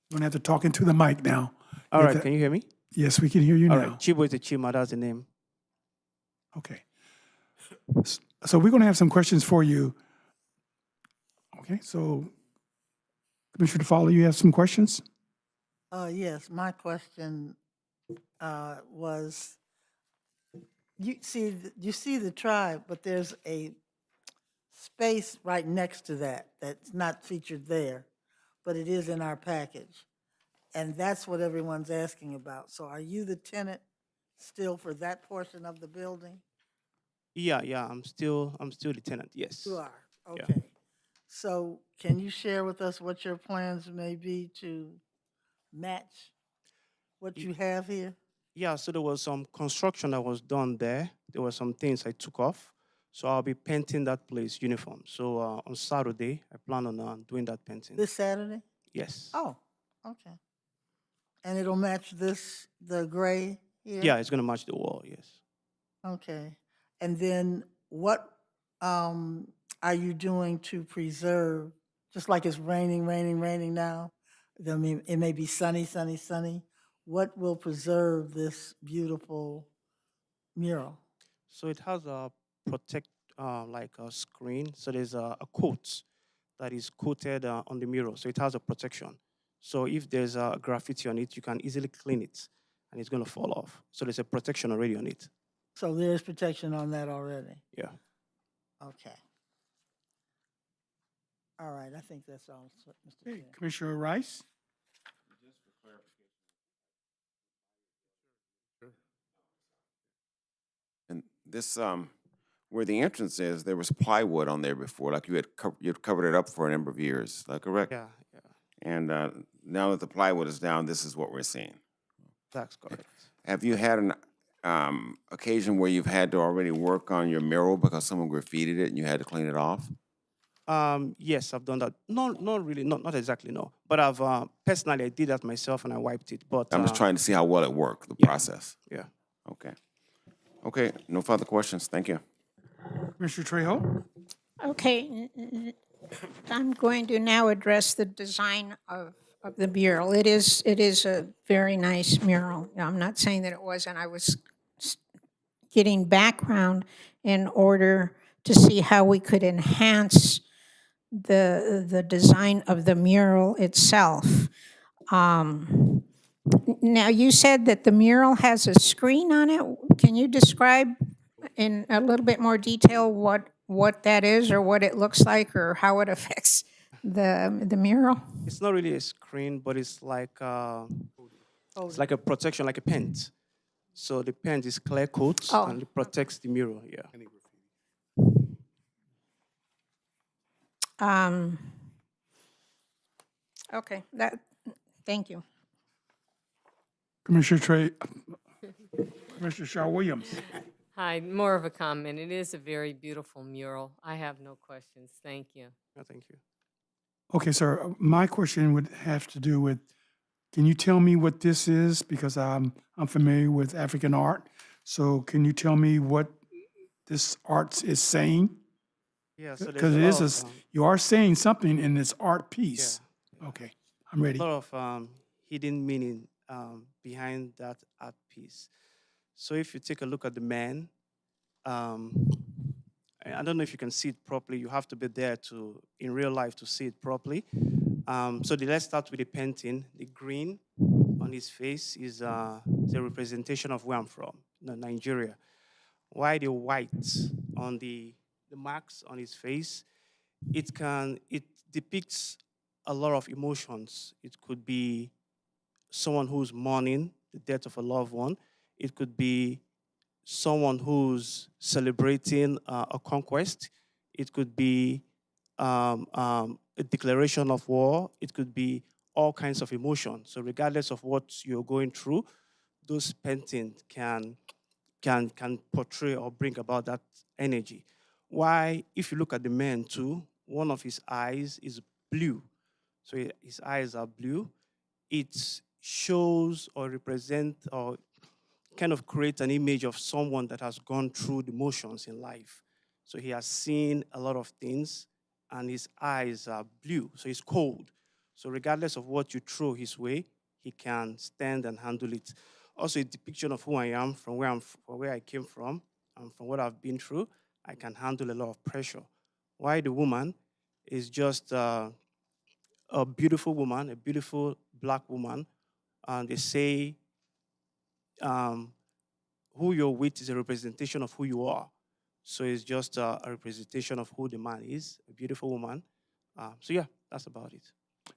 You're going to have to talk into the mic now. All right, can you hear me? Yes, we can hear you All now. right, Chiboise Chima, that's the name. Okay. So we're going to have some questions for you. Okay, so Commissioner DeFalo, you have some questions? Yes, my question was, you see the tribe, but there's a space right next to that's not featured there, but it is in our package. And that's what everyone's asking about. So are you the tenant still for that portion of the building? Yeah, I'm still the tenant, yes. You are, Yeah. okay. So can you share with us what your plans may be to match what you have here? Yeah, so there was some construction that was done there. There were some things I took off. So I'll be painting that place uniform. So on Saturday, I plan on doing that painting. This Saturday? Yes. Oh, okay. And it'll match the gray here? Yeah, it's going to match the wall, yes. Okay. And then what are you doing to preserve, just like it's raining now? I mean, it may be sunny. What will preserve this beautiful mural? So it has a like a screen. So there's a coat that is coated on the mirror. So it has a protection. So if there's a graffiti on it, you can easily clean it and it's going to fall off. So there's a protection already on it. So there's protection on that already? Yeah. Okay. All right, I think that's all, Mr. Okay, Chair. Commissioner Rice? And this, where the entrance is, there was plywood on there before, like you'd covered it up for a number of years. Is that correct? Yeah, yeah, And now that the plywood is down, this is what we're seeing. that's correct. Have you had an occasion where you've had to already work on your mural because someone graffitied it and you had to clean it off? Yes, I've done that. Not really, not exactly, no. But I've personally, I did that myself and I wiped it. But I'm just trying to see how well it worked, the yeah. process. Yeah. Okay. Okay, no further questions. Thank you. Commissioner Trejo? Okay, I'm going to now address the design of the mural. It is a very nice mural. Now, I'm not saying that it wasn't. I was getting background in order to see how we could enhance the design of the mural itself. Now, you said that the mural has a screen on it. Can you describe in a little bit more detail what that is or what it looks like or how it affects the mural? It's not really a screen, but it's like a protection, like a paint. So the paint is clear coat and it protects the mural. Yeah. Okay, thank you. Commissioner Shaw Williams? Hi, more of a comment. It is a very beautiful mural. I have no questions. Thank you. No, thank you. Okay, sir, my question would have to do with, can you tell me what this is? Because I'm familiar with African art. So can you tell me what this art is saying? Yeah, so Because there's it is you are saying something in this art piece. Okay, I'm ready. a lot of hidden meaning behind that art piece. So if you take a look at the man, I don't know if you can see it properly. You have to be there in real life to see it properly. So let's start with the painting. The green on his face is a representation of where I'm from, Nigeria. Why the white on the marks on his face? It depicts a lot of emotions. It could be someone who's mourning the death of a loved one. It could be someone who's celebrating a conquest. It could be a declaration of war. It could be all kinds of emotions. So regardless of what you're going through, those paintings can portray or bring about that energy. Why, if you look at the man too, one of his eyes is blue. So his eyes are blue. It shows or represents or kind of create an image of someone that has gone through the motions in life. So he has seen a lot of things and his eyes are blue, so he's cold. So regardless of what you throw his way, he can stand and handle it. Also a depiction of who I am, from where I came from, and from what I've been through. I can handle a lot of pressure. Why the woman is just a beautiful woman, a beautiful black woman, and they say who you're with is a representation of who you are. So it's just a representation of who the man is, a beautiful woman. So yeah, that's about it.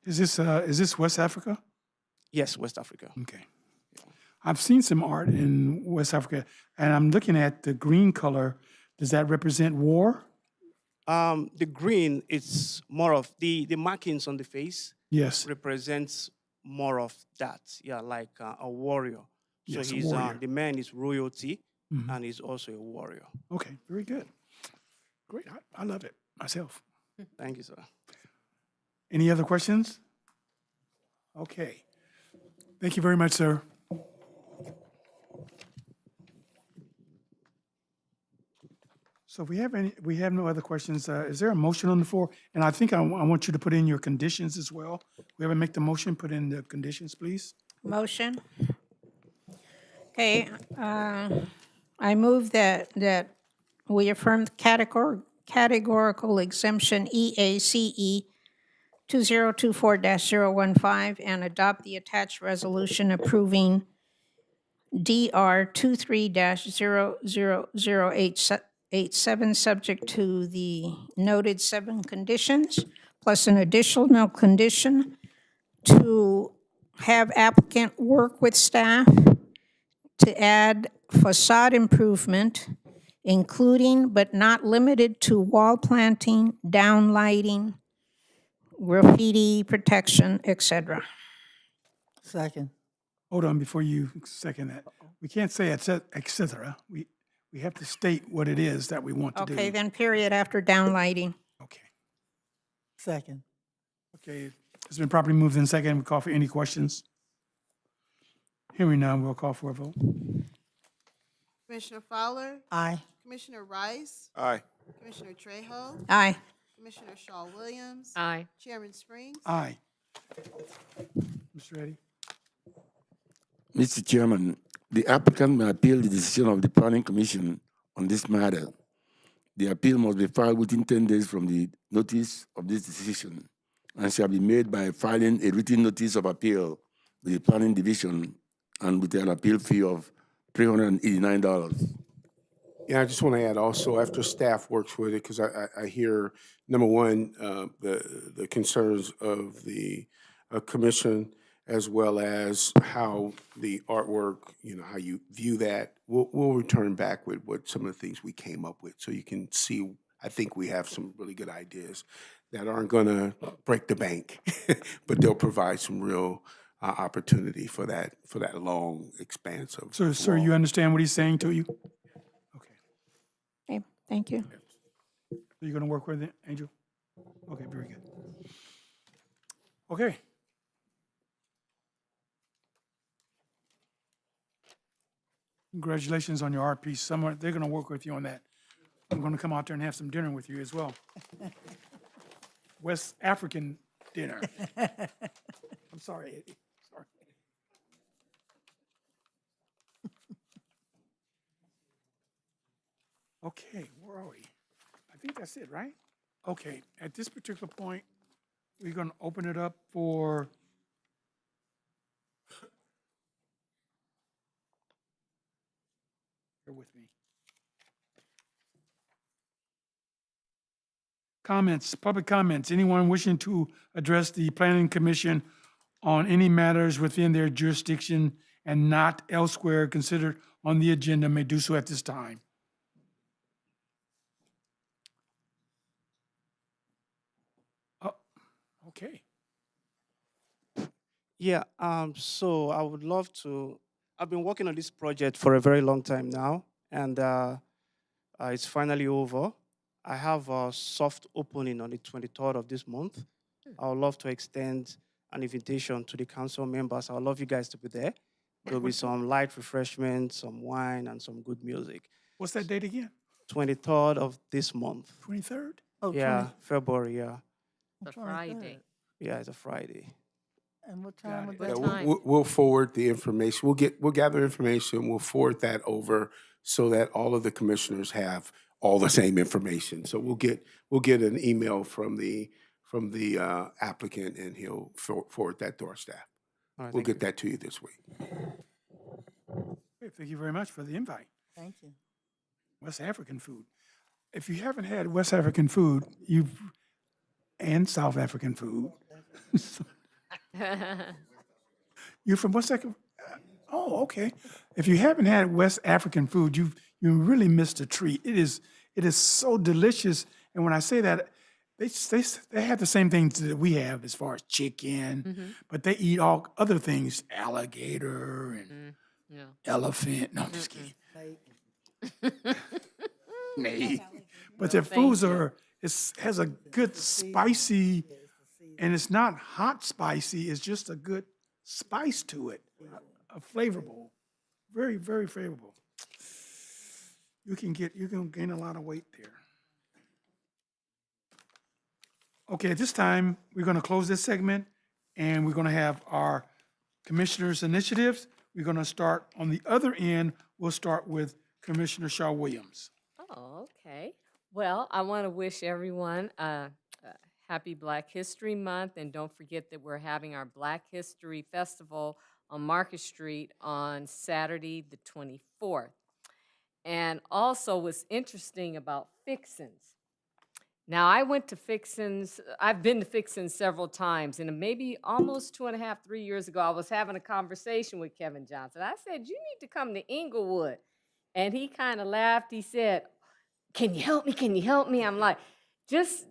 Is this West Africa? Yes, West Africa. Okay. I've seen some art in West Africa, and I'm looking at the green color. Does that represent war? The green, it's more of the markings on the face Yes. represents more of that. Yeah, like a warrior. So Yes, a he's warrior. the man is royalty, Mhm. and he's also a warrior. Okay, very good. Great, I love it myself. Thank you, sir. Any other questions? Okay. Thank you very much, sir. So if we have no other questions. Is there a motion on the floor? And I think I want you to put in your conditions as well. Whoever make the motion, put in the conditions, please. Motion? Okay, I move that we affirm categorical exemption EACE 2024-015 and adopt the attached resolution approving DR 23-00087, subject to the noted 7 conditions, plus an additional condition to have applicant work with staff to add facade improvement, including but not limited to wall planting, downlighting, graffiti protection, etc. Second. Hold on before you second that. We can't say et cetera. We have to state what it is that we want to do. Okay, then period after downlighting. Okay. Second. Okay, it's been properly moved in second. We call for any questions. Hearing none, we'll call for a vote. Commissioner Fowler, Aye. Commissioner Rice, Aye. Commissioner Trejo, Aye. Commissioner Shaw Williams, Aye. Chairman Springs. Aye. Mr. Eddy? Mr. Chairman, the applicant may appeal the decision of the Planning Commission on this matter. The appeal must be filed within 10 days from the notice of this decision and shall be made by filing a written notice of appeal with the Planning Division and with an appeal fee of $389. Yeah, I just want to add also, after staff works with it, because I hear, number one, the concerns of the commission, as well as how the artwork, how you view that. We'll return back with what some of the things we came up with, so you can see, I think we have some really good ideas that aren't going to break the bank, but they'll provide some real opportunity for that long expanse of. So, sir, you understand what he's saying to you? Okay, thank you. Are you going to work with it, Angel? Okay, very good. Okay. Congratulations on your art piece. They're going to work with you on that. I'm going to come out there and have some dinner with you as well. West African dinner. I'm sorry, Eddie. Sorry. Okay, where are we? I think that's it, right? Okay, at this particular point, we're going to open it up for bear with me. Comments, public comments. Anyone wishing to address the Planning Commission on any matters within their jurisdiction and not elsewhere considered on the agenda may do so at this time. Oh, okay. Yeah, so I would love to. I've been working on this project for a very long time now, and it's finally over. I have a soft opening on the 23rd of this month. I would love to extend an invitation to the council members. I would love you guys to be there. There'll be some light refreshments, some wine, and some good music. What's that date again? 23rd of this month. 23rd? Oh, Yeah, February, yeah. The Friday. Yeah, it's a Friday. And what time would Yeah, that time? we'll forward the information. We'll gather information. We'll forward that over so that all of the commissioners have all the same information. So we'll get an email from the applicant, and he'll forward that to our staff. All right, We'll thank you. get that to you this week. Okay, thank you very much for the invite. Thank you. West African food. If you haven't had West African food, and South African food. You're from West Africa? Oh, okay. If you haven't had West African food, you really missed a treat. It is so delicious. And when I say that, they have the same things that we have as far as chicken, but they eat all other things, alligator and Yeah. elephant. No, I'm just kidding. Like, Nay. But Well, their foods thank you. are, has a good spicy, and it's not hot spicy, it's just a good spice to it, a flavorful, very, very favorable. You can gain a lot of weight there. Okay, at this time, we're gonna close this segment, and we're gonna have our commissioners' initiatives. We're gonna start on the other end, we'll start with Commissioner Shaw Williams. Oh, okay. Well, I want to wish everyone a happy Black History Month, and don't forget that we're having our Black History Festival on Market Street on Saturday, the 24th. And also, what's interesting about Fixins. Now, I went to Fixins, I've been to Fixins several times, and maybe almost 2.5, 3 years ago, I was having a conversation with Kevin Johnson. I said, you need to come to Inglewood. And he kind of laughed. He said, can you help me? Can you help me? I'm like, just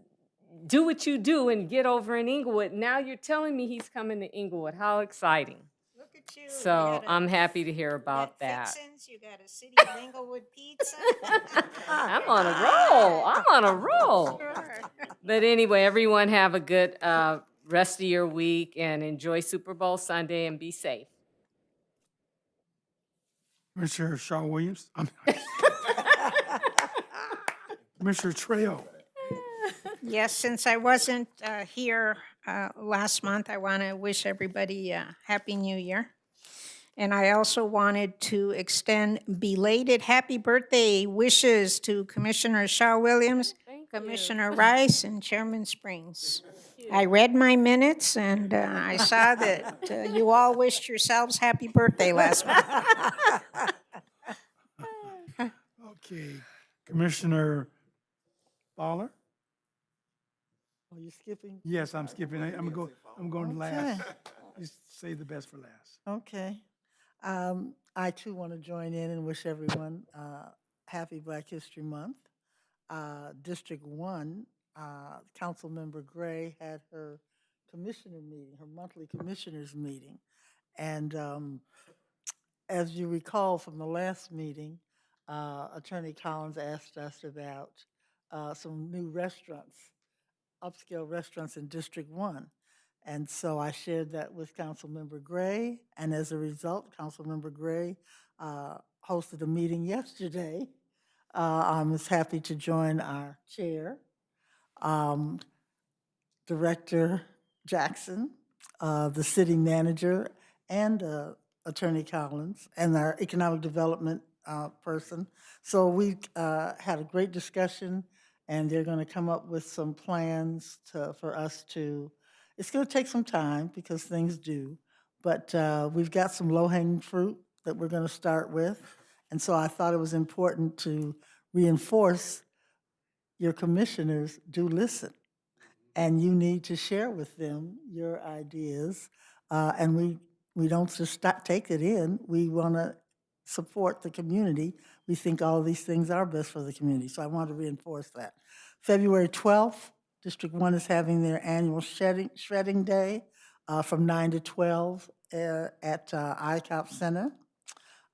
do what you do and get over in Inglewood. Now you're telling me he's coming to Inglewood. How exciting. Look at you. So I'm happy to hear about that. Fixins, you got a City of Inglewood pizza. I'm on a roll. I'm on a roll. Sure. But anyway, everyone have a good rest of your week and enjoy Super Bowl Sunday and be safe. Commissioner Shaw Williams, Commissioner Trejo. Yes, since I wasn't here last month, I want to wish everybody a Happy New Year. And I also wanted to extend belated happy birthday wishes to Commissioner Shaw Williams, Commissioner Rice, and Chairman Springs. I read my minutes, and I saw that you all wished yourselves happy birthday last month. Okay, Commissioner Fowler? are you skipping? Yes, I'm skipping. I'm going last. Just say the best for last. Okay. I too want to join in and wish everyone happy Black History Month. District 1, Councilmember Gray had her commissioner meeting, her monthly commissioners meeting. And as you recall from the last meeting, Attorney Collins asked us about some new restaurants, upscale restaurants in District 1. And so I shared that with Councilmember Gray, and as a result, Councilmember Gray hosted a meeting yesterday. I was happy to join our chair, Director Jackson, the city manager, and Attorney Collins, and our economic development person. So we had a great discussion, and they're going to come up with some plans for us to. It's going to take some time because things do, but we've got some low-hanging fruit that we're going to start with. And so I thought it was important to reinforce your commissioners do listen. And you need to share with them your ideas. And we don't just take it in. We want to support the community. We think all of these things are best for the community. So I want to reinforce that. February 12th, District 1 is having their annual shredding day from 9 to 12 at ICOP Center.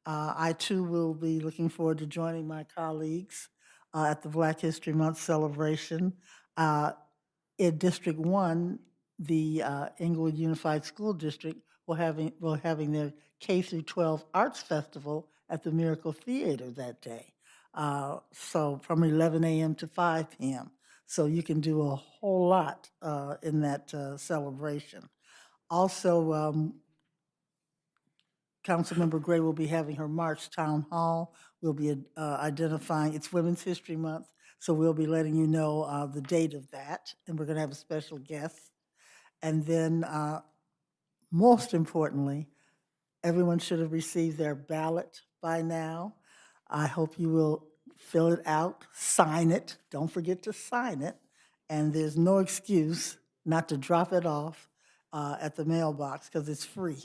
I too will be looking forward to joining my colleagues at the Black History Month celebration. In District 1, the Inglewood Unified School District will having their K through 12 Arts Festival at the Miracle Theater that day. So from 11 a.m. to 5 p.m. So you can do a whole lot in that celebration. Also, Councilmember Gray will be having her March Town Hall. We'll be identifying, it's Women's History Month, so we'll be letting you know the date of that, and we're going to have a special guest. And then, most importantly, everyone should have received their ballot by now. I hope you will fill it out, sign it. Don't forget to sign it. And there's no excuse not to drop it off at the mailbox because it's free.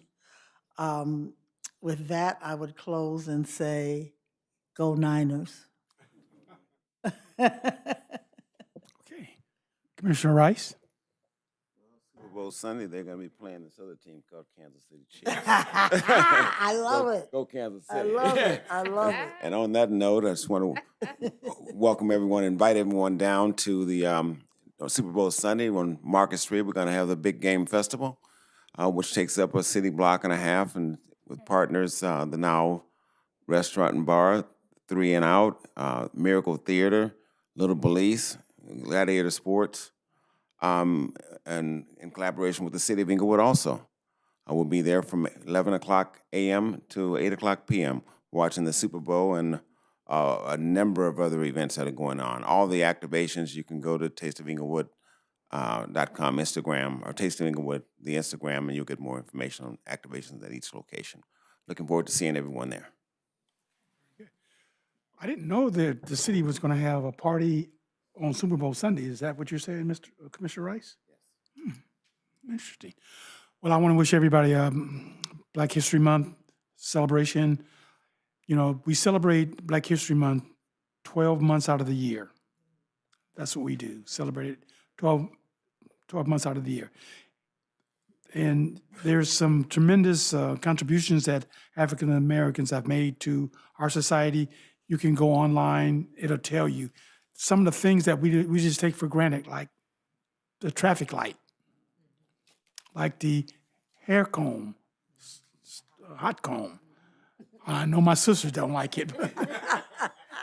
With that, I would close and say, go Niners. Okay. Commissioner Rice? Super Bowl Sunday, they're gonna be playing this other team called Kansas City Chiefs. I love it. Go Kansas I City. love it. I love it. And on that note, I just want to welcome everyone, invite everyone down to the Super Bowl Sunday on Market Street. We're going to have the Big Game Festival, which takes up a city block and a half, and with partners, the Now Restaurant and Bar, 3 and Out, Miracle Theater, Little Belize, Gladiator Sports, and in collaboration with the City of Inglewood also. I will be there from 11 o'clock a.m. to 8 o'clock p.m. watching the Super Bowl and a number of other events that are going on. All the activations, you can go to tasteofinglewood.com, Instagram, or Taste of Inglewood, the Instagram, and you'll get more information on activations at each location. Looking forward to seeing everyone there. I didn't know that the city was going to have a party on Super Bowl Sunday. Is that what you're saying, Mr. Commissioner Rice? Yes. Interesting. Well, I want to wish everybody Black History Month celebration. You know, we celebrate Black History Month 12 months out of the year. That's what we do, celebrate it 12 months out of the year. And there's some tremendous contributions that African Americans have made to our society. You can go online, it'll tell you some of the things that we just take for granted, like the traffic light, like the hair comb, hot comb. I know my sisters don't like it, but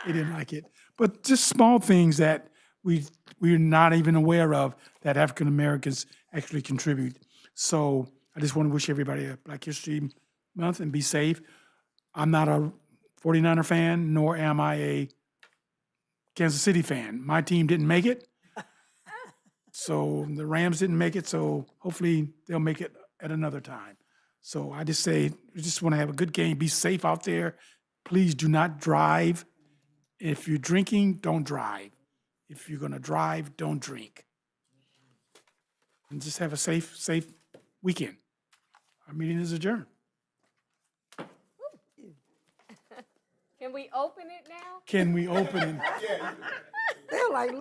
they didn't like it. But just small things that we're not even aware of that African Americans actually contribute. So I just want to wish everybody a Black History Month and be safe. I'm not a 49er fan, nor am I a Kansas City fan. My team didn't make it. So the Rams didn't make it, so hopefully they'll make it at another time. So I just say, we just want to have a good game, be safe out there. Please do not drive. If you're drinking, don't drive. If you're going to drive, don't drink. And just have a safe weekend. Our meeting is adjourned. Can we open it now? Can we open it? They're like,